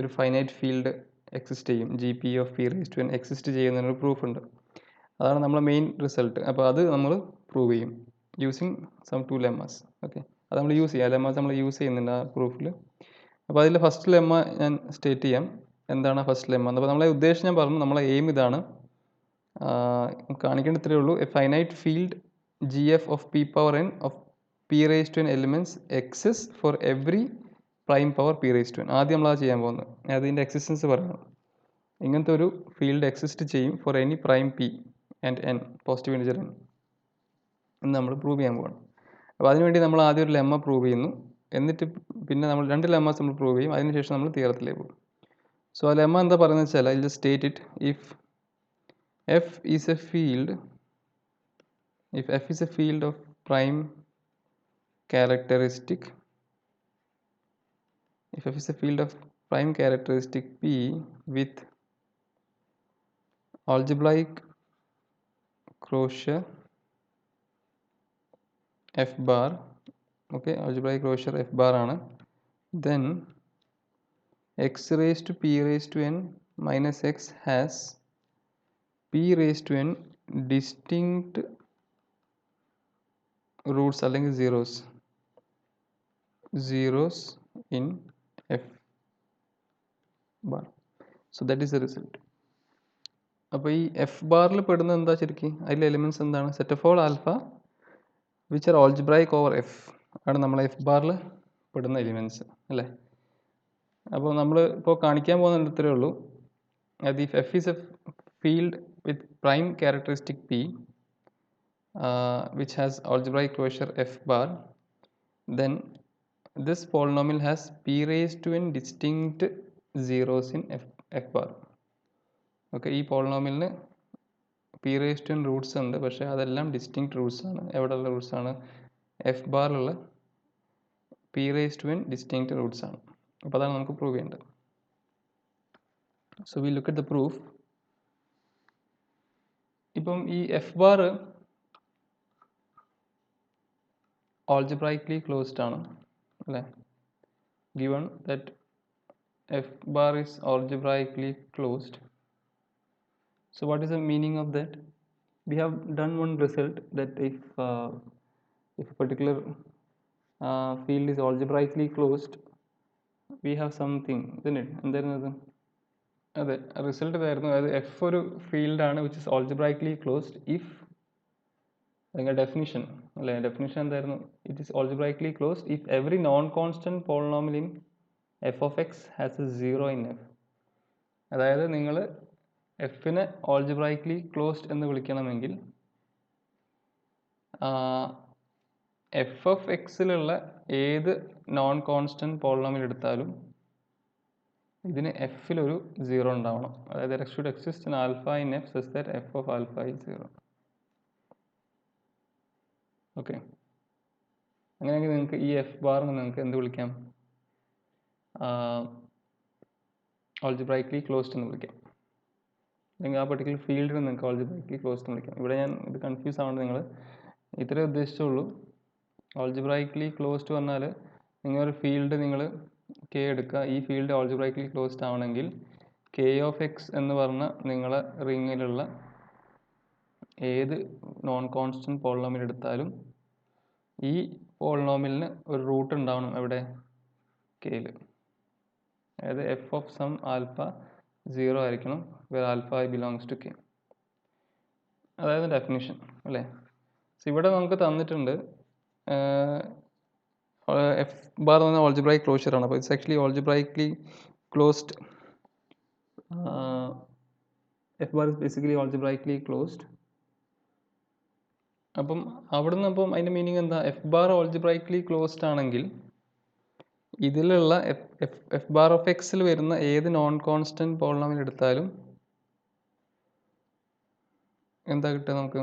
ഒരു ഫൈനൈറ്റ് ഫീൽഡ് എക്സിസ്റ്റ് ചെയ്യും, GP ഓഫ് P⁻n എക്സിസ്റ്റ് ചെയ്യുന്നതിനൊരു പ്രൂഫ് ഉണ്ട്. അതാണ് നമ്മളെ മെയിൻ റിസൾട്ട്. അപ്പോൾ അത് നമ്മൾ പ്രൂവ് ചെയ്യും യൂസിങ് സം ടു ലെമ്മാസ്. ഓക്കെ, അത് നമ്മൾ യൂസ് ചെയ്യാം, ലെമ്മാസ് നമ്മൾ യൂസ് ചെയ്യുന്നുണ്ട് ആ പ്രൂഫിൽ. അപ്പോൾ അതിൽ ഫസ്റ്റ് ലെമ്മ ഞാൻ സ്റ്റേറ്റ് ചെയ്യാം. എന്താണ് ഫസ്റ്റ് ലെമ്മ? അപ്പോൾ നമ്മളെ ഉദ്ദേശം ഞാൻ പറഞ്ഞു, നമ്മളെ എയിം ഇതാണ്, കാണിക്കേണ്ട ഇത്രയേ ഉള്ളൂ. A finite field GF of P⁻n of P⁻n elements exist for every prime power P⁻n. ആദ്യം നമ്മളത് ചെയ്യാൻ പോകുന്നത്, അതിൻ്റെ എക്സിസ്റ്റൻസ് പറയണം. ഇങ്ങനത്തെ ഒരു ഫീൽഡ് എക്സിസ്റ്റ് ചെയ്യും for any prime P and N, positive integer N എന്ന് നമ്മൾ പ്രൂവ് ചെയ്യാൻ പോകണം. അപ്പോൾ അതിനുവേണ്ടി നമ്മൾ ആദ്യം ഒരു ലെമ്മ പ്രൂവ് ചെയ്യുന്നു, എന്നിട്ട് പിന്നെ നമ്മൾ രണ്ട് ലെമ്മാസ് നമ്മൾ പ്രൂവ് ചെയ്യും, അതിനുശേഷം നമ്മൾ തിയറത്തിലേക്ക് പോകും. സോ ആ ലെമ്മ എന്താ പറയുന്നത് വെച്ചാൽ, I just state it. If F is a field, if F is a field of prime characteristic, if F is a field of prime characteristic P with algebraic closure F bar, okay, algebraic closure F bar ആണ്, then x⁻n minus x has P⁻n distinct roots അല്ലെങ്കിൽ zeros in F bar. So that is the result. അപ്പോൾ ഈ F ബാറിൽ പെടുന്നത് എന്താ ശരിക്കും? അതിലെ elements എന്താണ്? Set of all alpha which are algebraic over F ആണ് നമ്മളെ F ബാറിൽ പെടുന്ന എലിമെൻറ്റ്സ്, അല്ലേ? അപ്പോൾ നമ്മൾ ഇപ്പോൾ കാണിക്കാൻ പോകുന്നത് ഇത്രയേ ഉള്ളൂ. അത് if F is a field with prime characteristic P which has algebraic closure F bar, then this polynomial has P⁻n distinct zeros in f bar. Okay, ഈ പോളിനോമിയലിന് P raise to N roots ഉണ്ട്, പക്ഷേ അതെല്ലാം distinct roots ആണ്. എവിടെയുള്ള roots ആണ്? F ബാറിലുള്ള P raise to N distinct roots ആണ്. അപ്പോൾ അതാണ് നമുക്ക് പ്രൂവ് ചെയ്യേണ്ടത്. So we look at the proof. ഇപ്പം ഈ എഫ് ബാർ algebraically closed ആണ് അല്ലേ? Given that f bar is algebraically closed. So what is the meaning of that? We have done one result that if a particular field is algebraically closed, we have something, isn't it? എന്തായിരുന്നു അത്? അതെ, result ഇതായിരുന്നു. അതായത് F ഒരു ഫീൽഡാണ് which is algebraically closed if, അല്ലെങ്കിൽ definition അല്ലേ, definition എന്തായിരുന്നു? It is algebraically closed if every non constant polynomial in F of X has A zero in F. അതായത് നിങ്ങൾ എഫിനെ algebraically closed എന്ന് വിളിക്കണമെങ്കിൽ എഫ് ഓഫ് എക്സിലുള്ള ഏത് നോൺ കോൺസ്റ്റന്റ് പോളിനോമിയൽ എടുത്താലും ഇതിന് എഫിലൊരു സീറോ ഉണ്ടാവണം. അതായത് there should exist an alpha in f such that f of alpha is 0. Okay, അങ്ങനെയെങ്കിൽ നിങ്ങൾക്ക് ഈ എഫ് ബാറിന് നിങ്ങൾക്ക് എന്ത് വിളിക്കാം? algebraically closed എന്ന് വിളിക്കാം. അല്ലെങ്കിൽ ആ പർട്ടിക്കുലർ ഫീൽഡിന് നിങ്ങൾക്ക് algebraically closed എന്ന് വിളിക്കാം. ഇവിടെ ഞാൻ ഇത് കൺഫ്യൂസ് ആവുന്നത് നിങ്ങൾ ഇത്രേ ഉദ്ദേശിച്ചുള്ളൂ. algebraically closed പറഞ്ഞാൽ നിങ്ങളൊരു ഫീൽഡ് നിങ്ങൾ കെ എടുക്കുക, ഈ ഫീൽഡ് algebraically closed ആവണമെങ്കിൽ കെ ഓഫ് എക്സ് എന്ന് പറഞ്ഞ നിങ്ങളെ റിങ്ങിലുള്ള ഏത് നോൺ കോൺസ്റ്റന്റ് പോളിനോമിയൽ എടുത്താലും ഈ പോളിനോമിയലിന് ഒരു റൂട്ട് ഉണ്ടാവണം. എവിടെ? കെയിൽ. അതായത് എഫ് ഓഫ് സം ആൽഫ 0 ആയിരിക്കണം, where alpha belongs to k. അതായത് ഡെഫിനിഷൻ അല്ലേ? സോ ഇവിടെ നമുക്ക് തന്നിട്ടുണ്ട് എഫ് ബാർ എന്ന് പറഞ്ഞാൽ algebraic ക്ലോഷർ ആണ്. അപ്പോൾ it's actually algebraically closed. F bar is basically algebraically closed. അപ്പം അവിടുന്ന് അപ്പം അതിൻ്റെ മീനിങ് എന്താ? എഫ് ബാർ algebraically closed ആണെങ്കിൽ ഇതിലുള്ള എഫ് ബാർ ഓഫ് എക്സിൽ വരുന്ന ഏത് നോൺ കോൺസ്റ്റന്റ് പോളിനോമിയൽ എടുത്താലും എന്താ കിട്ടുക നമുക്ക്?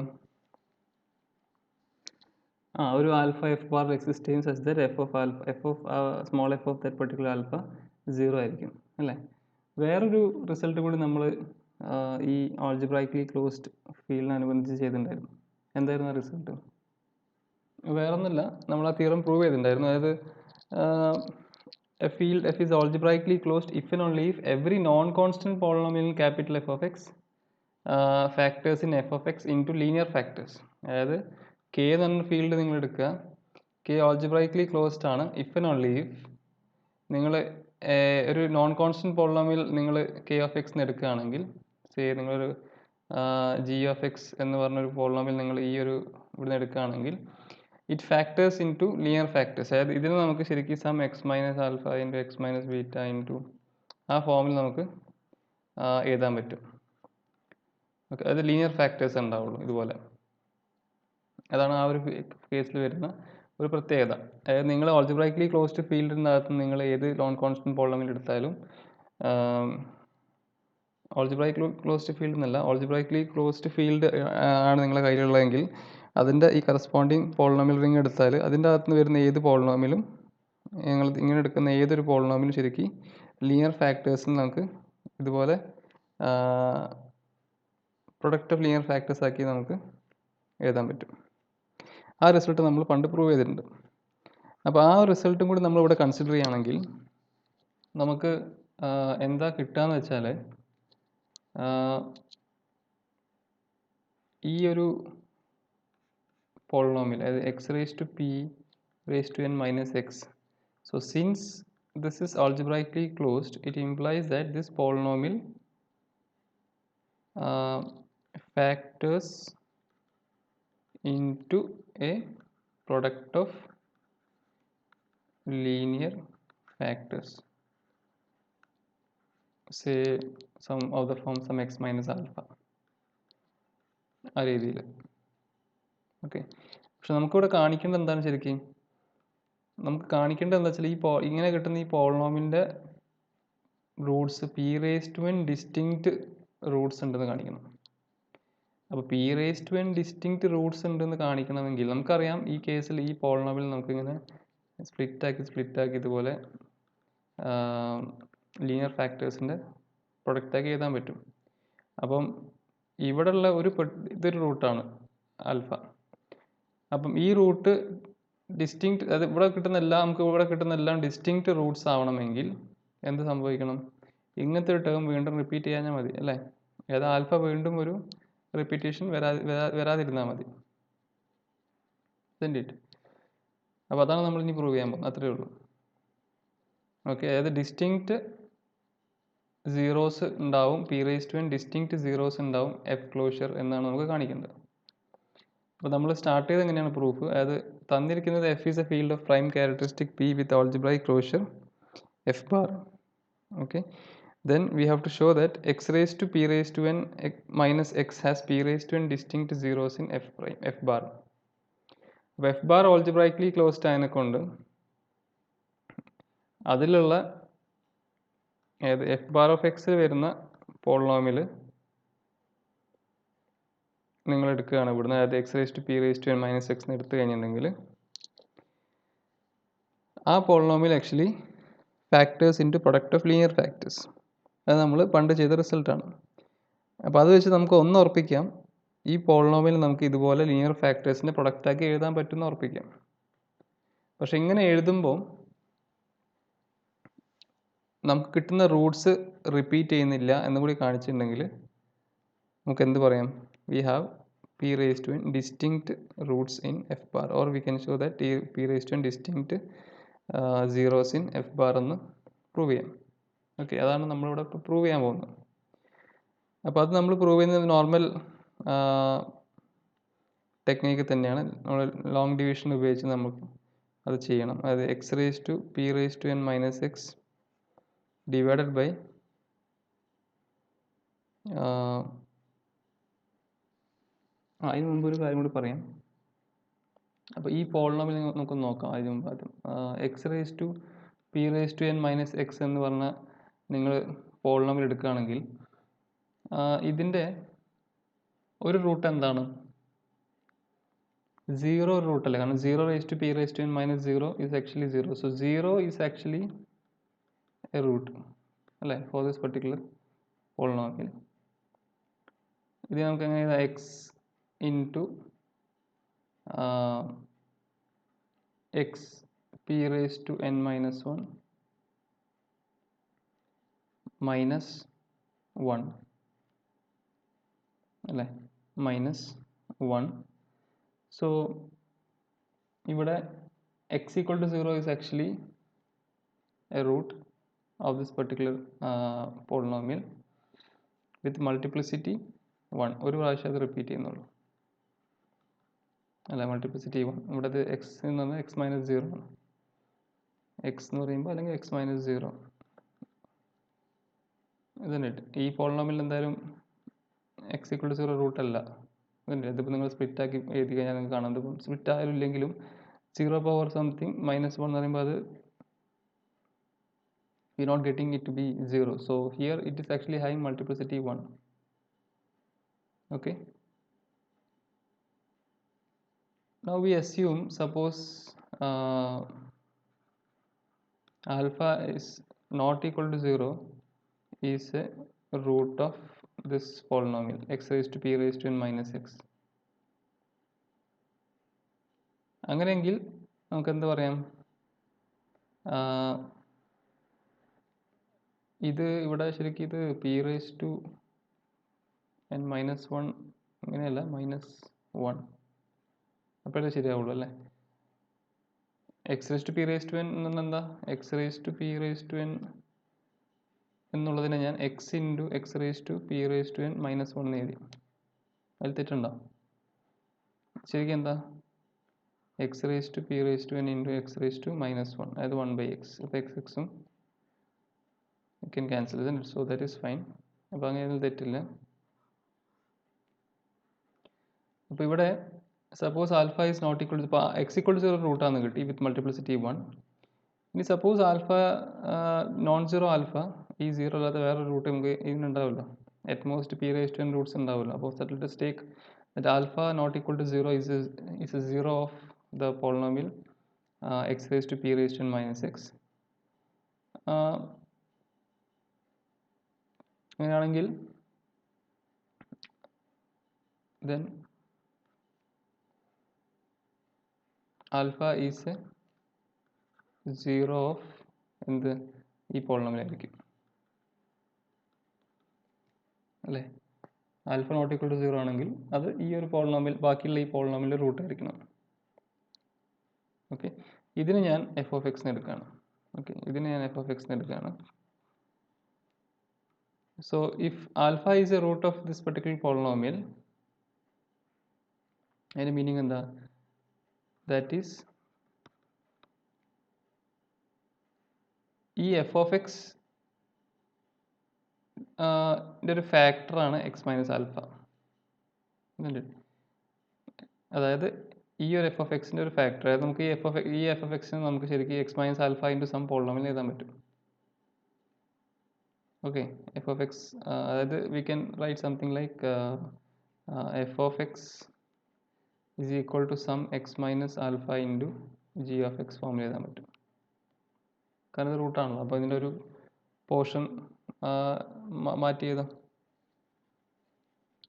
ഒരു ആൽഫ എഫ് ബാർ എക്സിസ്റ്റ് ചെയ്യും such that F of small F of that particular alpha 0 ആയിരിക്കും അല്ലേ? വേറൊരു റിസൾട്ട് കൂടി നമ്മൾ ഈ algebraically closed ഫീൽഡിനനുബന്ധിച്ച് ചെയ്തിട്ടുണ്ടായിരുന്നു. എന്തായിരുന്നു ആ റിസൾട്ട്? വേറൊന്നുമില്ല, നമ്മൾ ആ തിയറം പ്രൂവ് ചെയ്തിട്ടുണ്ടായിരുന്നു. അതായത് a field f is algebraically closed if and only if every non-constant polynomial in capital F of x factors in f of x into linear factors. അതായത് k എന്ന് പറഞ്ഞ ഫീൽഡ് നിങ്ങൾ എടുക്കുക, k algebraically closed ആണ് if and only if നിങ്ങൾ ഒരു non constant polynomial നിങ്ങൾ k of x എന്ന് എടുക്കുകയാണെങ്കിൽ, സേ നിങ്ങളൊരു g of x എന്ന് പറഞ്ഞൊരു പോളിനോമിയൽ നിങ്ങൾ ഈ ഒരു ഇവിടുന്ന് എടുക്കുകയാണെങ്കിൽ it factors into linear factors. അതായത് ഇതിന് നമുക്ക് ശരിക്കും some x minus alpha into x minus beta into ആ ഫോമിൽ നമുക്ക് എഴുതാൻ പറ്റും. ഓക്കെ, അത് ലീനിയർ ഫാക്ടേഴ്സ് ഉണ്ടാവുള്ളൂ ഇതുപോലെ. അതാണ് ആ ഒരു കേസിൽ വരുന്ന ഒരു പ്രത്യേകത. അതായത് നിങ്ങൾ algebraically ക്ലോസ്ഡ് ഫീൽഡിനകത്ത് നിങ്ങൾ ഏത് നോൺ കോൺസ്റ്റന്റ് പോളിനോമിയൽ എടുത്താലും algebraically ക്ലോസ്ഡ് ഫീൽഡ് എന്നല്ല, algebraically ക്ലോസ്ഡ് ഫീൽഡ് ആണ് നിങ്ങളുടെ കയ്യിലുള്ളതെങ്കിൽ അതിൻ്റെ ഈ കറസ്പോണ്ടിങ് പോളിനോമിയൽ റിംഗ് എടുത്താൽ അതിൻ്റെ അകത്ത് നിന്ന് വരുന്ന ഏത് പോളിനോമിയലും നിങ്ങൾ ഇങ്ങനെ എടുക്കുന്ന ഏതൊരു പോളിനോമിയലും ശരിക്കും ലീനിയർ ഫാക്ടേഴ്സിന് നമുക്ക് ഇതുപോലെ പ്രൊഡക്റ്റ് ഓഫ് ലീനിയർ ഫാക്ടേഴ്സ് ആക്കി നമുക്ക് എഴുതാൻ പറ്റും. ആ റിസൾട്ട് നമ്മൾ പണ്ട് പ്രൂവ് ചെയ്തിട്ടുണ്ട്. അപ്പോൾ ആ റിസൾട്ടും കൂടി നമ്മളിവിടെ കൺസിഡർ ചെയ്യുകയാണെങ്കിൽ നമുക്ക് എന്താ കിട്ടുകയെന്ന് വെച്ചാൽ ഈ ഒരു polynomial as x raised to p raised to n minus x. So since this is algebraically closed, it implies that this polynomial factors into a product of linear factors, say some of the form some x minus alpha ആ രീതിയിൽ. Okay, പക്ഷെ നമുക്കിവിടെ കാണിക്കേണ്ടത് എന്താണ്? ശരിക്കും നമുക്ക് കാണിക്കേണ്ടത് എന്താ വെച്ചാൽ ഇങ്ങനെ കിട്ടുന്ന ഈ പോളിനോമിയലിൻ്റെ roots P raise to N distinct roots ഉണ്ടെന്ന് കാണിക്കണം. അപ്പോൾ P raise to N distinct roots ഉണ്ടെന്ന് കാണിക്കണമെങ്കിൽ നമുക്കറിയാം ഈ കേസിൽ ഈ പോളിനോമിയൽ നമുക്കിങ്ങനെ സ്പ്ലിറ്റാക്കി ഇതുപോലെ ലീനിയർ ഫാക്ടേഴ്സിൻ്റെ പ്രൊഡക്റ്റാക്കി എഴുതാൻ പറ്റും. അപ്പം ഇവിടെയുള്ള ഇതൊരു റൂട്ടാണ് ആൽഫ. അപ്പം ഈ റൂട്ട് ഡിസ്റ്റിങ്ക്റ്റ്, അത് നമുക്ക് ഇവിടെ കിട്ടുന്ന എല്ലാം ഡിസ്റ്റിങ്ക്റ്റ് റൂട്ട്സ് ആവണമെങ്കിൽ എന്ത് സംഭവിക്കണം? ഇങ്ങനത്തെ ഒരു ടേം വീണ്ടും റിപ്പീറ്റ് ചെയ്യാൻ മതി അല്ലേ? ഏതാ ആൽഫ വീണ്ടും ഒരു റിപ്പീറ്റേഷൻ വരാതിരുന്നാൽ മതി. ഇറ്റ്. അപ്പോൾ അതാണ് നമ്മൾ ഇനി പ്രൂവ് ചെയ്യാൻ പോകുന്നത്. അത്രയേ ഉള്ളൂ. ഓക്കെ, അതായത് ഡിസ്റ്റിങ്ക്റ്റ് സീറോസ് ഉണ്ടാവും, p raise to N distinct zeros ഉണ്ടാവും എഫ് ക്ലോഷർ എന്നാണ് നമുക്ക് കാണിക്കേണ്ടത്. അപ്പോൾ നമ്മൾ സ്റ്റാർട്ട് ചെയ്ത് എങ്ങനെയാണ് പ്രൂഫ്? അതായത് തന്നിരിക്കുന്നത് F is a field of prime characteristic P with algebraic closure F bar. Okay, then we have to show that x raised to p raised to n minus x has p raised to n distinct zeros in f prime f bar. അപ്പോൾ f bar algebraically closed ആയതിനെ കൊണ്ട് അതിലുള്ള f bar of x വരുന്ന polynomial നിങ്ങൾ എടുക്കുകയാണ് ഇവിടുന്ന്, അതായത് x raise to P raise to N minus x എടുത്തു കഴിഞ്ഞിട്ടുണ്ടെങ്കിൽ ആ polynomial actually factors into product of linear factors. അത് നമ്മൾ പണ്ട് ചെയ്ത റിസൾട്ടാണ്. അപ്പോൾ അത് വെച്ച് നമുക്ക് ഒന്ന് ഉറപ്പിക്കാം, ഈ പോളിനോമിയൽ നമുക്ക് ഇതുപോലെ ലീനിയർ ഫാക്ടേഴ്സിൻ്റെ പ്രൊഡക്റ്റാക്കി എഴുതാൻ പറ്റുമെന്ന് ഉറപ്പിക്കാം. പക്ഷെ ഇങ്ങനെ എഴുതുമ്പോൾ നമുക്ക് കിട്ടുന്ന റൂട്ട്സ് റിപ്പീറ്റ് ചെയ്യുന്നില്ല എന്നും കൂടി കാണിച്ചിട്ടുണ്ടെങ്കിൽ നമുക്ക് എന്ത് പറയാം? We have p raise to N distinct roots in f bar, or we can show that p raise to N distinct zeros in f bar എന്ന് പ്രൂവ് ചെയ്യാം. ഓക്കെ, അതാണ് നമ്മളിവിടെ പ്രൂവ് ചെയ്യാൻ പോകുന്നത്. അപ്പോൾ അത് നമ്മൾ പ്രൂവ് ചെയ്യുന്നത് നോർമൽ ടെക്നീക്ക് തന്നെയാണ്. നമ്മൾ ലോങ് ഡിവിഷൻ ഉപയോഗിച്ച് നമുക്ക് അത് ചെയ്യണം. അതായത് x raise to P raise to N minus x divided by അതിന് മുമ്പ് ഒരു കാര്യം കൂടി പറയാം. അപ്പോൾ ഈ പോളിനോമിയൽ നമുക്ക് നോക്കാം. അതിന് മുമ്പ് ആദ്യം x raise to P raise to N minus x എന്ന് പറഞ്ഞ നിങ്ങൾ പോളിനോമിയൽ എടുക്കുകയാണെങ്കിൽ ഇതിൻ്റെ ഒരു റൂട്ട് എന്താണ്? സീറോ റൂട്ടല്ലേ, കാരണം zero raise to P raise to N minus zero is actually zero. So zero is actually a root അല്ലേ ഫോർ ദിസ് പെർട്ടിക്കുലർ പോളിനോമിയൽ. ഇത് നമുക്ക് എങ്ങനെ ചെയ്താൽ x into x p raise to N minus one minus one അല്ലേ, minus one. So ഇവിടെ x equal to zero is actually a root of this particular polynomial with multiplicity one. ഒരു പ്രാവശ്യം അത് repeat ചെയ്യുന്നുള്ളൂ അല്ല, മൾട്ടിപ്ലിസിറ്റി വൺ. ഇവിടെ അത് X എന്ന് പറഞ്ഞാൽ എക്സ് മൈനസ് സീറോ ആണ്. എക്സ് എന്ന് പറയുമ്പോൾ അല്ലെങ്കിൽ എക്സ് മൈനസ് സീറോ ഇതന്നെ. ഈ പോളിനോമിയൽ എന്തായാലും എക്സ് ഈക്വൽ ടു സീറോ റൂട്ടല്ല. ഇതിപ്പോൾ നിങ്ങൾ സ്പ്ലിറ്റ് ആക്കി എഴുതി കഴിഞ്ഞാൽ നിങ്ങൾക്ക് കാണാം. ഇതിപ്പം സ്പ്ലിറ്റ് ആയാലും ഇല്ലെങ്കിലും zero power something minus one എന്ന് പറയുമ്പോൾ അത് we not getting it to be 0. So here it is actually having multiplicity 1. Okay. Now we assume, suppose alpha is not equal to 0 is a root of this polynomial x raised to p raised to n minus x. അങ്ങനെയെങ്കിൽ നമുക്ക് എന്ത് പറയാം? ഇത് ഇവിടെ ശരിക്കും ഇത് p raise to N minus one അങ്ങനെയല്ല, minus one അപ്പോഴേ ശരിയാവുള്ളൂ അല്ലേ. X raise to P raise to n എന്ന് എന്താ? X raise to P raise to n എന്നുള്ളതിനെ ഞാൻ x into x raise to P raise to N minus one എന്ന് എഴുതി. അതിൽ തെറ്റുണ്ടോ? ശരിക്കും എന്താ? X raise to P raise to n into x raise to minus one, അതായത് one by x. അപ്പോൾ എക്സ് എക്സും you can cancel, isn't it? So that is fine. അപ്പോൾ അങ്ങനെ തെറ്റില്ല. അപ്പോൾ ഇവിടെ suppose alpha is not equal to, ഇപ്പോൾ X equal to zero റൂട്ടാന്ന് കിട്ടി വിത്ത് മൾട്ടിപ്ലിസിറ്റി വൺ. ഇനി suppose alpha non zero alpha ഈ സീറോ അല്ലാത്ത വേറെ റൂട്ട് നമുക്ക് ഇതിനുണ്ടാവില്ല. At most P raise to N roots ഉണ്ടാവില്ല. അപ്പോൾ set to take that alpha not equal to zero is a zero of the polynomial X raise to P raise to N minus X. അങ്ങനെയാണെങ്കിൽ then alpha is a zero of എന്ത് ഈ polynomial ആയിരിക്കും അല്ലേ. Alpha not equal to zero ആണെങ്കിൽ അത് ഈ ഒരു polynomial ബാക്കിയുള്ള ഈ പോളിനോമിയൽ റൂട്ട് ആയിരിക്കണം. ഓക്കെ, ഇതിന് ഞാൻ എഫ് ഓഫ് എക്സിന് എടുക്കുകയാണ്. ഓക്കെ, ഇതിന് ഞാൻ എഫ് ഓഫ് എക്സിന് എടുക്കുകയാണ്. So if alpha is a root of this particular polynomial, അതിൻ്റെ മീനിങ് എന്താ? ദാറ്റ് ഈസ് ഈ എഫ് ഓഫ് എക്സ് ഒരു ഫാക്ടറാണ് എക്സ് മൈനസ് ആൽഫ. അതായത് ഈ ഒരു എഫ് ഓഫ് എക്സിൻ്റെ ഒരു ഫാക്ടർ, അതായത് നമുക്ക് ഈ എഫ് ഓഫ് എക്സിന് നമുക്ക് ശരിക്കും x minus alpha into some polynomial എഴുതാൻ പറ്റും. ഓക്കെ, എഫ് ഓഫ് എക്സ്, അതായത് we can write something like f of x is equal to some x minus alpha into g of x ഫോമിൽ എഴുതാൻ പറ്റും. കാരണം ഇത് റൂട്ടാണല്ലോ, അപ്പോൾ ഇതിൻ്റെ ഒരു പോർഷൻ മാറ്റി എഴുതാം.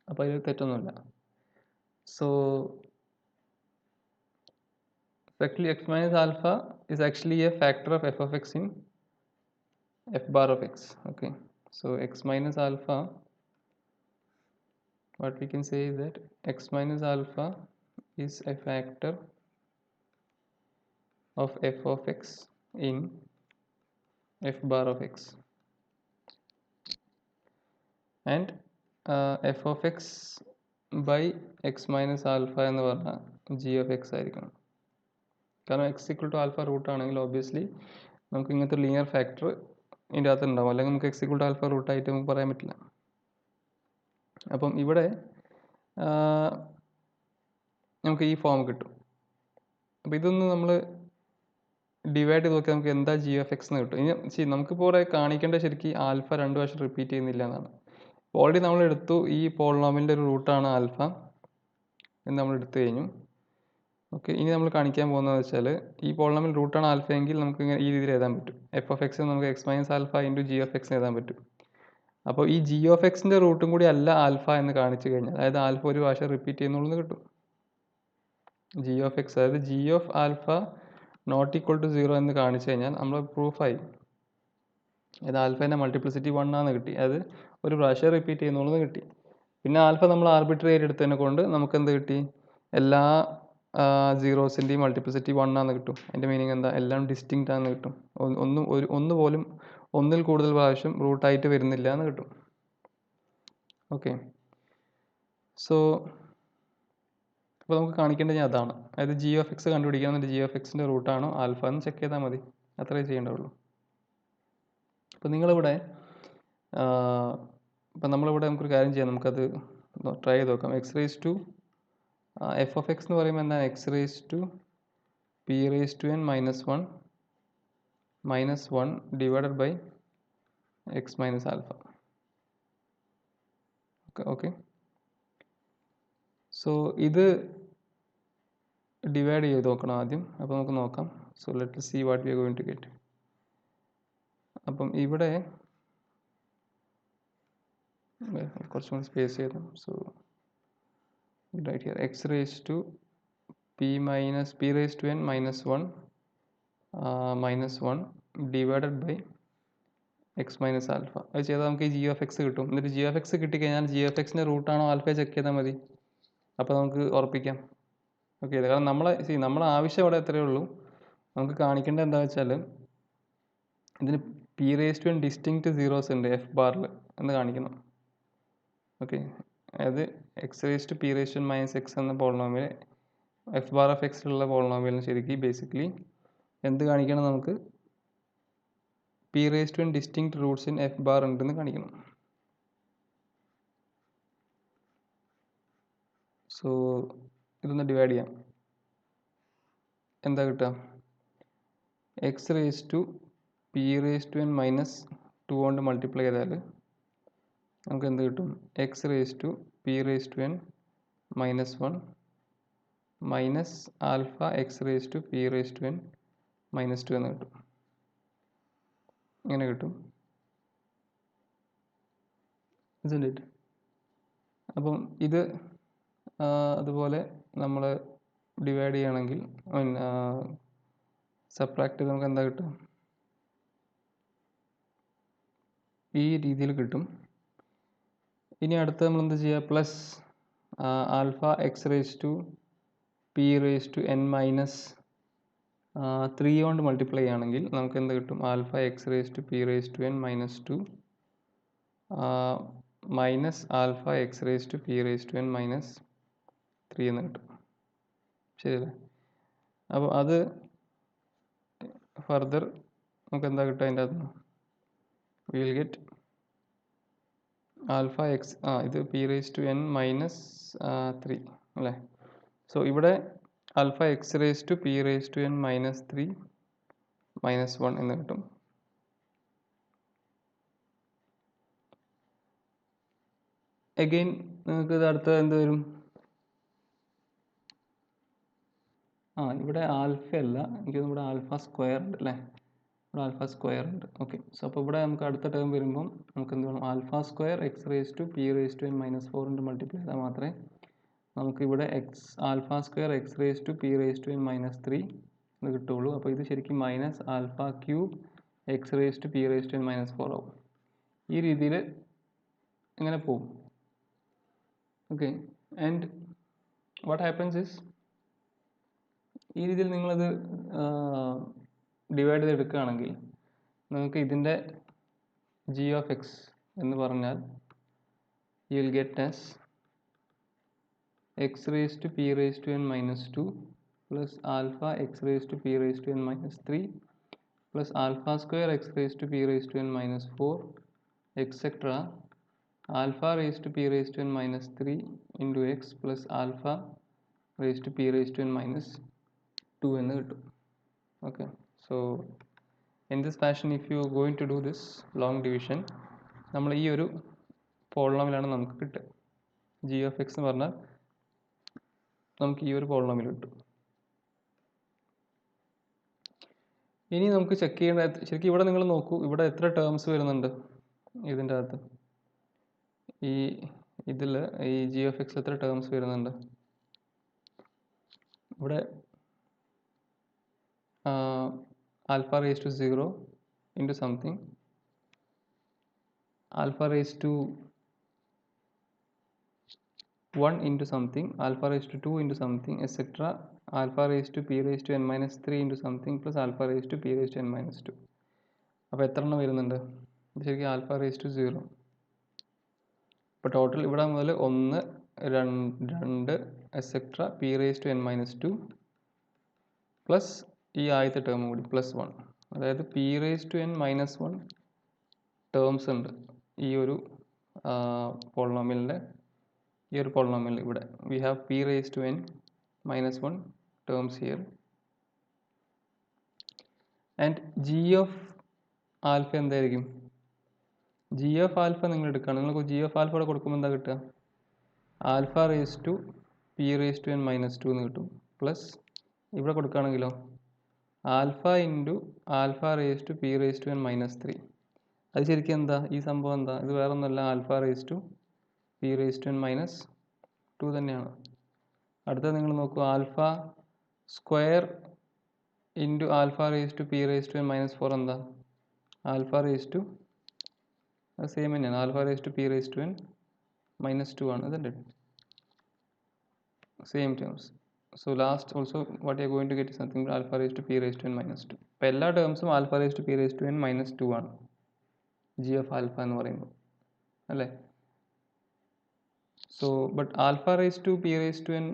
അപ്പോൾ അതിൽ തെറ്റൊന്നുമില്ല. So actually x minus alpha is actually a factor of f of x in f bar of x. Okay, so x minus alpha, what we can say is that x minus alpha is a factor of f of x in f bar of x, and f of x by x minus alpha എന്ന് പറഞ്ഞാൽ g of x ആയിരിക്കണം. കാരണം x equal to alpha root ആണെങ്കിൽ obviously നമുക്ക് ഇങ്ങനത്തെ linear factor ഇതിൻ്റെ അകത്ത് ഉണ്ടാവും, അല്ലെങ്കിൽ നമുക്ക് എക്സ് ഈക്വൽ ടു ആൽഫ റൂട്ടായിട്ട് നമുക്ക് പറയാൻ പറ്റില്ല. അപ്പം ഇവിടെ നമുക്ക് ഈ ഫോം കിട്ടും. അപ്പോൾ ഇതൊന്ന് നമ്മൾ ഡിവൈഡ് ചെയ്ത് നോക്കിയാൽ നമുക്ക് എന്താ ജി എഫ് എക്സ് എന്ന് കിട്ടും. ഇനി നമുക്കിപ്പോൾ ഇവിടെ കാണിക്കേണ്ട ശരിക്കും ആൽഫ രണ്ട് പ്രാവശ്യം റിപ്പീറ്റ് ചെയ്യുന്നില്ല എന്നാണ്. ഓൾറെഡി നമ്മൾ എടുത്തു ഈ പോളിനോമിയലിൻ്റെ ഒരു റൂട്ടാണ് ആൽഫ എന്ന് നമ്മൾ എടുത്തു കഴിഞ്ഞു. ഓക്കെ, ഇനി നമ്മൾ കാണിക്കാൻ പോകുന്നതെന്ന് വെച്ചാൽ ഈ പോളിനോമിയൽ റൂട്ടാണ് ആൽഫ എങ്കിൽ നമുക്ക് ഇങ്ങനെ ഈ രീതിയിൽ എഴുതാൻ പറ്റും. എഫ് ഓഫ് എക്സ് നമുക്ക് X minus alpha into g of X എഴുതാൻ പറ്റും. അപ്പോൾ ഈ ജി ഓഫ് എക്സിൻ്റെ റൂട്ടും കൂടി അല്ല ആൽഫ എന്ന് കാണിച്ചു കഴിഞ്ഞാൽ, അതായത് ആൽഫ ഒരു പ്രാവശ്യം റിപ്പീറ്റ് ചെയ്യുന്നുള്ളൂ കിട്ടും. ജി ഓഫ് എക്സ്, അതായത് g of alpha not equal to zero എന്ന് കാണിച്ചു കഴിഞ്ഞാൽ നമ്മൾ പ്രൂഫായി. അതായത് ആൽഫേൻ്റെ മൾട്ടിപ്ലിസിറ്റി 1 ആണെന്ന് കിട്ടി, അത് ഒരു പ്രാവശ്യം റിപ്പീറ്റ് ചെയ്യുന്നുള്ളൂ കിട്ടി. പിന്നെ ആൽഫ നമ്മൾ ആർബിട്രറി ആയിട്ട് എടുത്തതിനെ കൊണ്ട് നമുക്ക് എന്ത് കിട്ടി? എല്ലാ സീറോസിൻ്റെയും മൾട്ടിപ്ലിസിറ്റി 1 ആണെന്ന് കിട്ടും. അതിൻ്റെ മീനിങ് എന്താ? എല്ലാം ഡിസ്റ്റിങ്ക്റ്റ് ആണെന്ന് കിട്ടും. ഒന്ന് പോലും ഒന്നിൽ കൂടുതൽ പ്രാവശ്യം റൂട്ടായിട്ട് വരുന്നില്ല എന്ന് കിട്ടും. ഓക്കെ, സോ അപ്പോൾ നമുക്ക് കാണിക്കേണ്ടത് ഞാൻ അതാണ്. അതായത് ജി ഓഫ് എക്സ് കണ്ടുപിടിക്കാൻ എന്നിട്ട് ജി ഓഫ് എക്സിൻ്റെ റൂട്ടാണോ ആൽഫ എന്ന് ചെക്ക് ചെയ്താൽ മതി, അത്രേ ചെയ്യേണ്ടതുള്ളൂ. അപ്പോൾ നിങ്ങളിവിടെ ഇപ്പം നമ്മളിവിടെ നമുക്കൊരു കാര്യം ചെയ്യാം, നമുക്കത് ട്രൈ ചെയ്ത് നോക്കാം. X raise to f of x എന്ന് പറയുമ്പോൾ എന്താ? X raise to P raise to N minus one divided by x minus alpha. Okay, so ഇത് ഡിവൈഡ് ചെയ്ത് നോക്കണം ആദ്യം. അപ്പോൾ നമുക്ക് നോക്കാം. So let see what we are going to get. അപ്പം ഇവിടെ കുറച്ചും കൂടി സ്പേസ് ചെയ്തു. So right here x raise to P raise to N minus one divided by x minus alpha. അത് ചെയ്താൽ നമുക്ക് ഈ ജി ഓഫ് എക്സ് കിട്ടും. എന്നിട്ട് ജി ഓഫ് എക്സ് കിട്ടിക്കഴിഞ്ഞാൽ ജി ഓഫ് എക്സിൻ്റെ റൂട്ടാണോ ആൽഫ ചെക്ക് ചെയ്താൽ മതി. അപ്പോൾ നമുക്ക് ഉറപ്പിക്കാം. ഓക്കെ, കാരണം നമ്മളെ ആവശ്യം ഇവിടെ എത്രയേ ഉള്ളൂ. നമുക്ക് കാണിക്കേണ്ടത് എന്താ വെച്ചാൽ ഇതിന് p raise to N distinct zeros ഉണ്ട് എഫ് ബാറിൽ എന്ന് കാണിക്കണം. ഓക്കെ, അതായത് x raise to P raise to N minus x എന്ന പോളിനോമിയൽ എഫ് ബാർ ഓഫ് എക്സിലുള്ള പോളിനോമിയലിന് ശരിക്കും ബേസിക്കലി എന്ത് കാണിക്കണം? നമുക്ക് p raise to N distinct roots in f bar ഉണ്ടെന്ന് കാണിക്കണം. സോ ഇതൊന്ന് ഡിവൈഡ് ചെയ്യാം. എന്താ കിട്ടുക? X raise to P raise to N minus 2 കൊണ്ട് മൾട്ടിപ്ലൈ ചെയ്താൽ നമുക്ക് എന്ത് കിട്ടും? X raise to P raise to N minus 1 minus alpha x raise to P raise to N minus 2 എന്ന് കിട്ടും. ഇങ്ങനെ കിട്ടും. isn't it? അപ്പം ഇത് അതുപോലെ നമ്മൾ ഡിവൈഡ് ചെയ്യുകയാണെങ്കിൽ സബ്ട്രാക്ട് ചെയ്ത് നമുക്ക് എന്താ കിട്ടും? ഈ രീതിയിൽ കിട്ടും. ഇനി അടുത്ത് നമ്മൾ എന്ത് ചെയ്യുക? Plus alpha x raise to P raise to N minus 3 കൊണ്ട് മൾട്ടിപ്ലൈ ചെയ്യുകയാണെങ്കിൽ നമുക്ക് എന്ത് കിട്ടും? Alpha x raise to P raise to N minus 2 minus alpha x raise to P raise to N minus 3 എന്ന് കിട്ടും. ശരിയല്ലേ? അപ്പോൾ അത് ഫർദർ നമുക്ക് എന്താ കിട്ടുക? അതിൻ്റെ അകത്ത് വിൽ ഗെറ്റ് ആൽഫ എക്സ് ഇത് p raise to N minus 3 അല്ലേ? സോ ഇവിടെ alpha x raise to P raise to N minus 3 minus 1 എന്ന് കിട്ടും. അഗെയിൻ നിങ്ങൾക്ക് ഇത് അടുത്ത എന്ത് വരും? ഇവിടെ ആൽഫ അല്ല, എനിക്കൊന്നും ഇവിടെ ആൽഫ സ്ക്വയർ ഉണ്ട് അല്ലേ? ഇവിടെ ആൽഫ സ്ക്വയർ ഉണ്ട്. ഓക്കെ, സോ അപ്പോൾ ഇവിടെ നമുക്ക് അടുത്ത ടേം വരുമ്പം നമുക്ക് എന്ത് വേണം? Alpha square x raise to P raise to N minus 4 കൊണ്ട് മൾട്ടിപ്ലൈ ചെയ്താൽ മാത്രമേ നമുക്ക് ഇവിടെ alpha square x raise to P raise to N minus 3 എന്ന് കിട്ടുള്ളൂ. അപ്പോൾ ഇത് ശരിക്കും minus alpha cube x raise to P raise to N minus 4 ആവും. ഈ രീതിയിൽ ഇങ്ങനെ പോകും. Okay, and what happens is ഈ രീതിയിൽ നിങ്ങളത് ഡിവൈഡ് ചെയ്തെടുക്കുകയാണെങ്കിൽ നിങ്ങൾക്ക് ഇതിൻ്റെ ജി ഓഫ് എക്സ് എന്ന് പറഞ്ഞാൽ you will get as x raise to P raise to N minus 2 plus alpha x raise to P raise to N minus 3 plus alpha square x raise to P raise to N minus 4 etcetera alpha raise to P raise to N minus 3 into x plus alpha raise to P raise to N minus 2 എന്ന് കിട്ടും. Okay, so in this fashion if you going to do this long division നമ്മൾ ഈ ഒരു പോളിനോമിയലാണ് നമുക്ക് കിട്ടുക. G of x എന്ന് പറഞ്ഞാൽ നമുക്ക് ഈ ഒരു പോളിനോമിയൽ കിട്ടും. ഇനി നമുക്ക് ചെക്ക് ചെയ്യേണ്ട, ശരിക്കും ഇവിടെ നിങ്ങൾ നോക്കൂ, ഇവിടെ എത്ര ടേംസ് വരുന്നുണ്ട് ഇതിൻ്റെ അകത്ത്? ഇതിൽ ഈ ജി ഓഫ് എക്സ് എത്ര ടേംസ് വരുന്നുണ്ട്? ഇവിടെ alpha raise to 0 into something, alpha raise to 1 into something, alpha raised to 2 into something, etc. Alpha raised to p raised to n minus 3 into something plus alpha raised to p raised to n minus 2. അപ്പോൾ എത്ര എണ്ണം വരുന്നുണ്ട്? ശരിക്കും alpha raise to 0. ഇപ്പോൾ total ഇവിടെ മുതൽ 1 2 etcetera p raise to N minus 2 plus ഈ ആദ്യത്തെ ടേം കൂടി പ്ലസ് 1, അതായത് P raise to N minus 1 terms ഉണ്ട് ഈ ഒരു പോളിനോമിയലിൻ്റെ ഈ ഒരു പോളിനോമിയൽ. ഇവിടെ we have p raise to N minus 1 terms here. And g of alpha എന്തായിരിക്കും? ജി ഓഫ് ആൽഫ നിങ്ങൾ എടുക്കുകയാണ്, നിങ്ങൾക്ക് ജി ഓഫ് ആൽഫ ഇവിടെ കൊടുക്കുമ്പോൾ എന്താ കിട്ടുക? Alpha raise to P raise to N minus 2 എന്ന് കിട്ടും. പ്ലസ് ഇവിടെ കൊടുക്കുകയാണെങ്കിലോ alpha into alpha raise to P raise to N minus 3. അത് ശരിക്കും എന്താ? ഈ സംഭവം എന്താ? ഇത് വേറെ ഒന്നുമല്ല, alpha raise to P raise to N minus 2 തന്നെയാണ്. അടുത്തത് നിങ്ങൾ നോക്കൂ, alpha square into alpha raise to P raise to N minus 4 എന്താ? ആൽഫ റേസ് ടു സെയിം തന്നെയാണ്, alpha raise to P raise to N minus 2 ആണ്. അതല്ലേ same terms. So last also what you are going to get something alpha raise to P raise to N minus 2. അപ്പോൾ എല്ലാ ടേംസും alpha raise to P raise to N minus 2 ആണ് G of alpha എന്ന് പറയുമ്പോൾ, അല്ലേ? So but alpha raise to P raise to N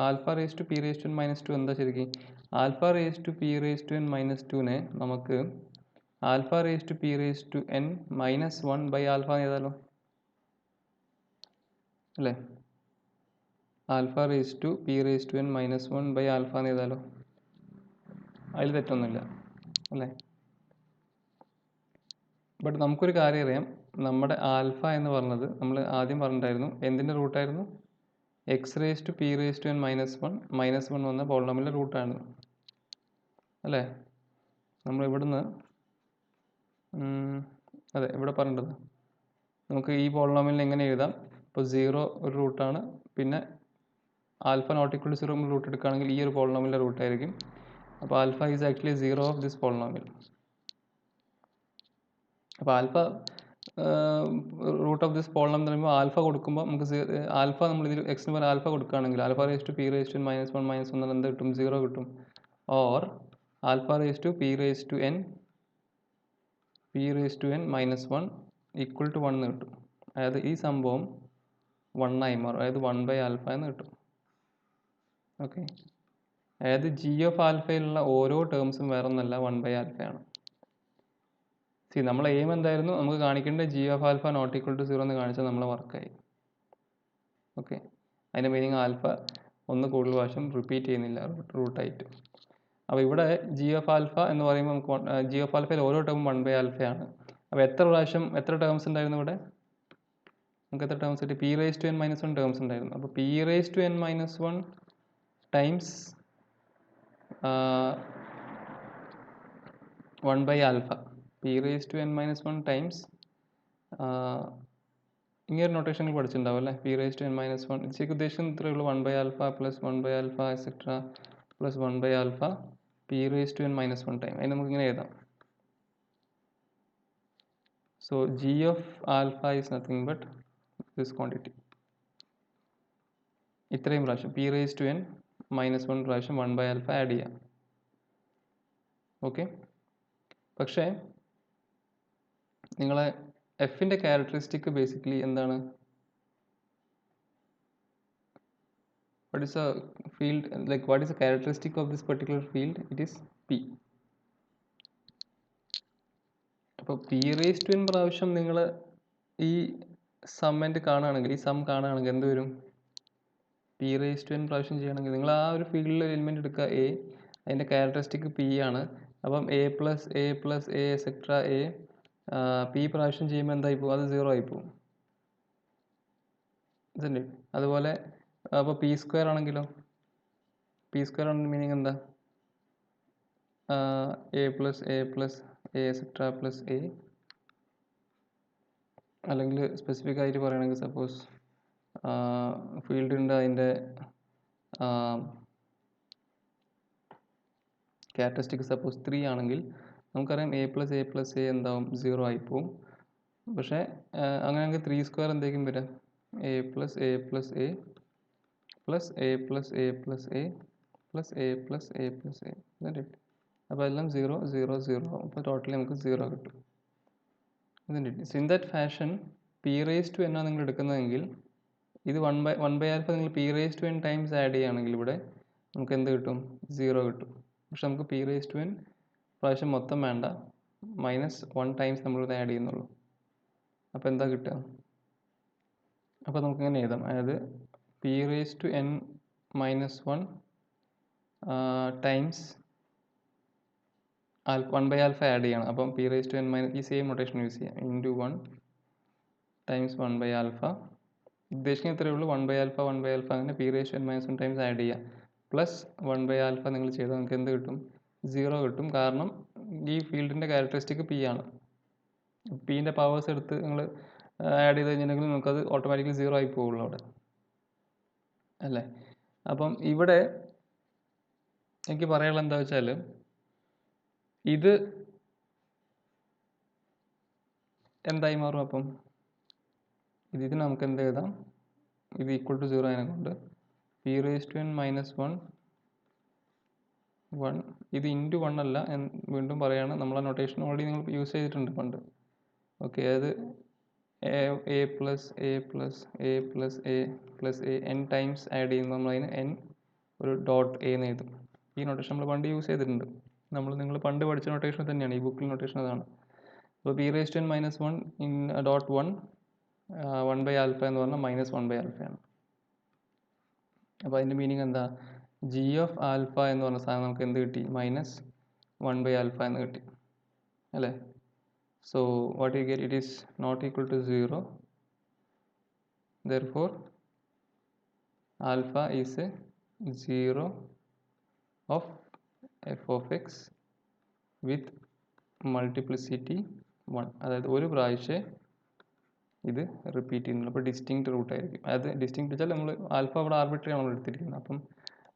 alpha raise to P raise to N minus 2 എന്താ ശരിക്കും? Alpha raise to P raise to N minus 2നെ നമുക്ക് alpha raise to P raise to N minus 1 by alpha ചെയ്താലോ, അല്ലേ? Alpha raise to P raise to N minus 1 by alpha ചെയ്താലോ? അതിൽ തെറ്റൊന്നുമില്ല അല്ലേ? ബട്ട് നമുക്കൊരു കാര്യം അറിയാം, നമ്മുടെ ആൽഫ എന്ന് പറഞ്ഞത് നമ്മൾ ആദ്യം പറഞ്ഞിട്ടുണ്ടായിരുന്നു എന്തിൻ്റെ റൂട്ടായിരുന്നു? X raise to P raise to N -1 വന്ന പോളിനോമിയലിൻ്റെ റൂട്ടാണ് അല്ലേ? നമ്മൾ ഇവിടുന്ന് അതെ ഇവിടെ പറഞ്ഞിട്ടത് നമുക്ക് ഈ പോളിനോമിയലിനെ എങ്ങനെ എഴുതാം? ഇപ്പോൾ 0 ഒരു റൂട്ടാണ്, പിന്നെ alpha not equal to 0 root എടുക്കുകയാണെങ്കിൽ ഈ ഒരു പോളിനോമിയലിൻ്റെ റൂട്ടായിരിക്കും. അപ്പോൾ alpha is actually 0 of this polynomial. അപ്പോൾ alpha root of this polynomial എന്ന് പറയുമ്പോൾ ആൽഫ കൊടുക്കുമ്പോൾ നമുക്ക് ആൽഫ നമ്മൾ ഇതിൽ എക്സിന് പകരം ആൽഫ കൊടുക്കുകയാണെങ്കിൽ alpha raise to P raise to -1 എന്ത് കിട്ടും? 0 കിട്ടും. Or alpha raise to P raise to n -1 equal to 1 എന്ന് കിട്ടും. അതായത് ഈ സംഭവം 1 ആയി മാറും, അതായത് 1/ആൽഫ എന്ന് കിട്ടും. ഓക്കെ, അതായത് ജി ഓഫ് ആൽഫയിലുള്ള ഓരോ ടേംസും വേറെ ഒന്നല്ല 1/ആൽഫയാണ്. നമ്മളെ എയിം എന്തായിരുന്നു? നമുക്ക് കാണിക്കേണ്ട g of alpha not equal to 0 എന്ന് കാണിച്ചാൽ നമ്മളെ വർക്കായി. ഓക്കെ, അതിൻ്റെ മീനിങ് ആൽഫ ഒന്ന് കൂടുതൽ പ്രാവശ്യം റിപ്പീറ്റ് ചെയ്യുന്നില്ല റൂട്ടായിട്ട്. അപ്പോൾ ഇവിടെ ജി ഓഫ് ആൽഫ എന്ന് പറയുമ്പോൾ നമുക്ക് ജി ഓഫ് ആൽഫയിൽ ഓരോ ടേമും 1/ആൽഫയാണ്. അപ്പോൾ എത്ര ടേംസ് ഉണ്ടായിരുന്നു ഇവിടെ? നമുക്ക് എത്ര ടേംസ് കിട്ടി? P raise to n -1 terms ഉണ്ടായിരുന്നു. അപ്പോൾ P raise to n -1 times 1/ആൽഫ. P raise to n -1 times ഇങ്ങനെ നൊട്ടേഷനിൽ പഠിച്ചിട്ടുണ്ടാവും അല്ലേ? പി റേസ് ടു n -1 ശരിക്കും ഉദ്ദേശിക്കുന്നത് ഇത്രയേ ഉള്ളൂ, 1/ആൽഫ പ്ലസ് 1/ആൽഫ എക്സെട്ര പ്ലസ് 1/ആൽഫ P raise to n -1 time. അതിന് നമുക്ക് ഇങ്ങനെ എഴുതാം. So G of alpha is nothing but this quantity. ഇത്രയും പ്രാവശ്യം പി റേസ് ടു n -1 പ്രാവശ്യം 1/ആൽഫ ആഡ് ചെയ്യാം. ഓക്കെ, പക്ഷേ നിങ്ങളെ എഫിൻ്റെ ക്യാരക്ടറിസ്റ്റിക് ബേസിക്കലി എന്താണ്? what is a field, like what is the characteristic of this particular field? It is p. അപ്പോൾ P raise to n പ്രാവശ്യം നിങ്ങൾ ഈ സമ്മൻ്റ് കാണുകയാണെങ്കിൽ, ഈ സം കാണുകയാണെങ്കിൽ എന്ത് വരും? പി റേസ് ടു n പ്രാവശ്യം ചെയ്യുകയാണെങ്കിൽ നിങ്ങൾ ആ ഒരു ഫീൽഡിൽ എലിമെൻറ്റ് എടുക്കുക എ, അതിൻ്റെ ക്യാരക്ടറിസ്റ്റിക് പി ആണ്. അപ്പം A plus A plus A etcetera A P പ്രാവശ്യം ചെയ്യുമ്പോൾ എന്തായി പോകും? അത് 0 ആയി പോകും. ഇതല്ലേ? അതുപോലെ അപ്പോൾ പി സ്ക്വയർ ആണെങ്കിലോ? പി സ്ക്വയർ ആണെങ്കിൽ മീനിങ് എന്താ? A plus A plus A etcetera plus A, അല്ലെങ്കിൽ സ്പെസിഫിക് ആയിട്ട് പറയുകയാണെങ്കിൽ സപ്പോസ് ഫീൽഡ് ഉണ്ട്, അതിൻ്റെ ക്യാരക്ടറിസ്റ്റിക് സപ്പോസ് 3 ആണെങ്കിൽ നമുക്കറിയാം എ പ്ലസ് എ എന്താവും? 0 ആയി പോവും. പക്ഷേ അങ്ങനെയാണെങ്കിൽ 3 സ്ക്വയർ എന്തായിരിക്കും വരിക? A plus A plus A plus A plus A plus A plus A plus A plus A. ഇതല്ലേ? അപ്പോൾ എല്ലാം 0 0 0 ആവും. അപ്പോൾ ടോട്ടലി നമുക്ക് 0 കിട്ടും. ഇതല്ലേ? In that fashion p raise to n ആണ് നിങ്ങൾ എടുക്കുന്നതെങ്കിൽ ഇത് 1/ആൽഫ നിങ്ങൾ p raise to n times add ചെയ്യുകയാണെങ്കിൽ ഇവിടെ നമുക്ക് എന്ത് കിട്ടും? 0 കിട്ടും. പക്ഷെ നമുക്ക് പി റേസ് ടു n പ്രാവശ്യം മൊത്തം വേണ്ട, -1 ടൈംസ് നമ്മളിത് ആഡ് ചെയ്യുന്നുള്ളൂ. അപ്പോൾ എന്താ കിട്ടുക? അപ്പോൾ നമുക്കിങ്ങനെ എഴുതാം, അതായത് P raise to n -1 times 1/ആൽഫ ആഡ് ചെയ്യണം. അപ്പം പി റേസ് ടു n ഈ സെയിം നൊട്ടേഷൻ യൂസ് ചെയ്യാം, ഇൻറ്റു 1 ടൈംസ് 1/ആൽഫ. ഉദ്ദേശിക്കുന്നത് ഇത്രയേ ഉള്ളൂ, 1/ആൽഫ അങ്ങനെ P raise to n -1 times add ചെയ്യുക. പ്ലസ് 1/ആൽഫ നിങ്ങൾ ചെയ്താൽ നമുക്ക് എന്ത് കിട്ടും? 0 കിട്ടും. കാരണം ഈ ഫീൽഡിൻ്റെ ക്യാരക്ടറിസ്റ്റിക് പി ആണ്. പീൻ്റെ പവേഴ്സ് എടുത്ത് നിങ്ങൾ ആഡ് ചെയ്ത് കഴിഞ്ഞിട്ടുണ്ടെങ്കിൽ നമുക്കത് ഓട്ടോമാറ്റിക്കലി 0 ആയി പോകുള്ളൂ അവിടെ അല്ലേ? അപ്പം ഇവിടെ എനിക്ക് പറയാനുള്ളത് എന്താ വെച്ചാൽ, ഇത് എന്തായി മാറും? അപ്പം ഇതിന് നമുക്ക് എന്ത് എഴുതാം? ഇത് ഈക്വൽ ടു 0 ആയതിനെ കൊണ്ട് പി റേസ് ടു n -1 ഇത് ഇൻറ്റു 1 അല്ല, വീണ്ടും പറയുകയാണ്, നമ്മളെ നൊട്ടേഷൻ ഓൾറെഡി നിങ്ങൾ യൂസ് ചെയ്തിട്ടുണ്ട് പണ്ട്. ഓക്കെ, അതായത് A plus A plus A plus A plus A n times add ചെയ്യുമ്പോൾ നമ്മളതിന് n ഒരു ഡോട്ട് എ എന്ന് എഴുതും. ഈ നൊട്ടേഷൻ നമ്മൾ പണ്ട് യൂസ് ചെയ്തിട്ടുണ്ട്. നിങ്ങൾ പണ്ട് പഠിച്ച നൊട്ടേഷൻ തന്നെയാണ്, ഈ ബുക്കിൽ നൊട്ടേഷൻ അതാണ്. അപ്പോൾ P raise to n -1 in dot 1/ആൽഫ എന്ന് പറഞ്ഞാൽ -1/ആൽഫയാണ്. അപ്പോൾ അതിൻ്റെ മീനിങ് എന്താ? ജി ഓഫ് ആൽഫ എന്ന് പറഞ്ഞ സാധനം നമുക്ക് എന്ത് കിട്ടി? 1/alpha എന്ന് കിട്ടി അല്ലേ. So what you get, it is not equal to 0, therefore alpha is a 0 of f of x with multiplicity 1. അതായത് ഒരു പ്രാവശ്യം ഇത് റിപ്പീറ്റ് ചെയ്യുന്നുള്ളൂ. അപ്പോൾ ഡിസ്റ്റിങ്ക്റ്റ് റൂട്ട് ആയിരിക്കും. അതായത് ഡിസ്റ്റിങ്ക്റ്റ് വെച്ചാൽ നമ്മൾ ആൽഫ അവിടെ ആർബിട്രറി ആണ് നമ്മൾ എടുത്തിരിക്കുന്നത്. അപ്പം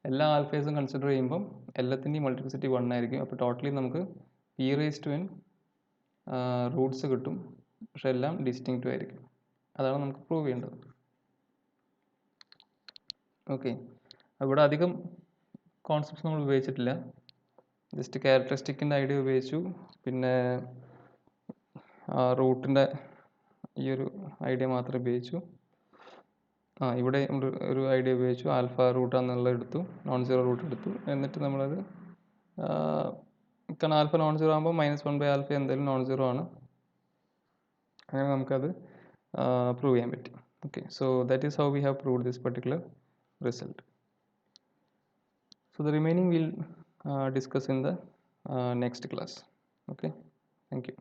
എല്ലാ ആൽഫേസും കൺസിഡർ ചെയ്യുമ്പം എല്ലാത്തിൻ്റെയും മൾട്ടിപ്ലിസിറ്റി 1 ആയിരിക്കും. അപ്പോൾ ടോട്ടലി നമുക്ക് p⁻n റൂട്ട്സ് കിട്ടും, പക്ഷെ എല്ലാം ഡിസ്റ്റിങ്ക്റ്റും ആയിരിക്കും. അതാണ് നമുക്ക് പ്രൂവ് ചെയ്യേണ്ടത്. ഓക്കെ, ഇവിടെ അധികം കോൺസെപ്റ്റ്സ് നമ്മൾ ഉപയോഗിച്ചിട്ടില്ല. ജസ്റ്റ് ക്യാരക്ടറിസ്റ്റിക്കിൻ്റെ ഐഡിയ ഉപയോഗിച്ചു, പിന്നെ റൂട്ടിൻ്റെ ഈ ഒരു ഐഡിയ മാത്രം ഉപയോഗിച്ചു. ഇവിടെ ഒരു ഐഡിയ ഉപയോഗിച്ചു, ആൽഫ റൂട്ടാണെന്നുള്ളത് എടുത്തു, നോൺ സീറോ റൂട്ട് എടുത്തു. എന്നിട്ട് നമ്മളത് കാരണം ആൽഫ നോൺ സീറോ ആകുമ്പോൾ -1/alpha എന്തായാലും നോൺ സീറോ ആണ്. അങ്ങനെ നമുക്കത് പ്രൂവ് ചെയ്യാൻ പറ്റി. Okay, so that is how we have proved this particular result. So the remaining we'll discuss in the next class. Okay, thank you.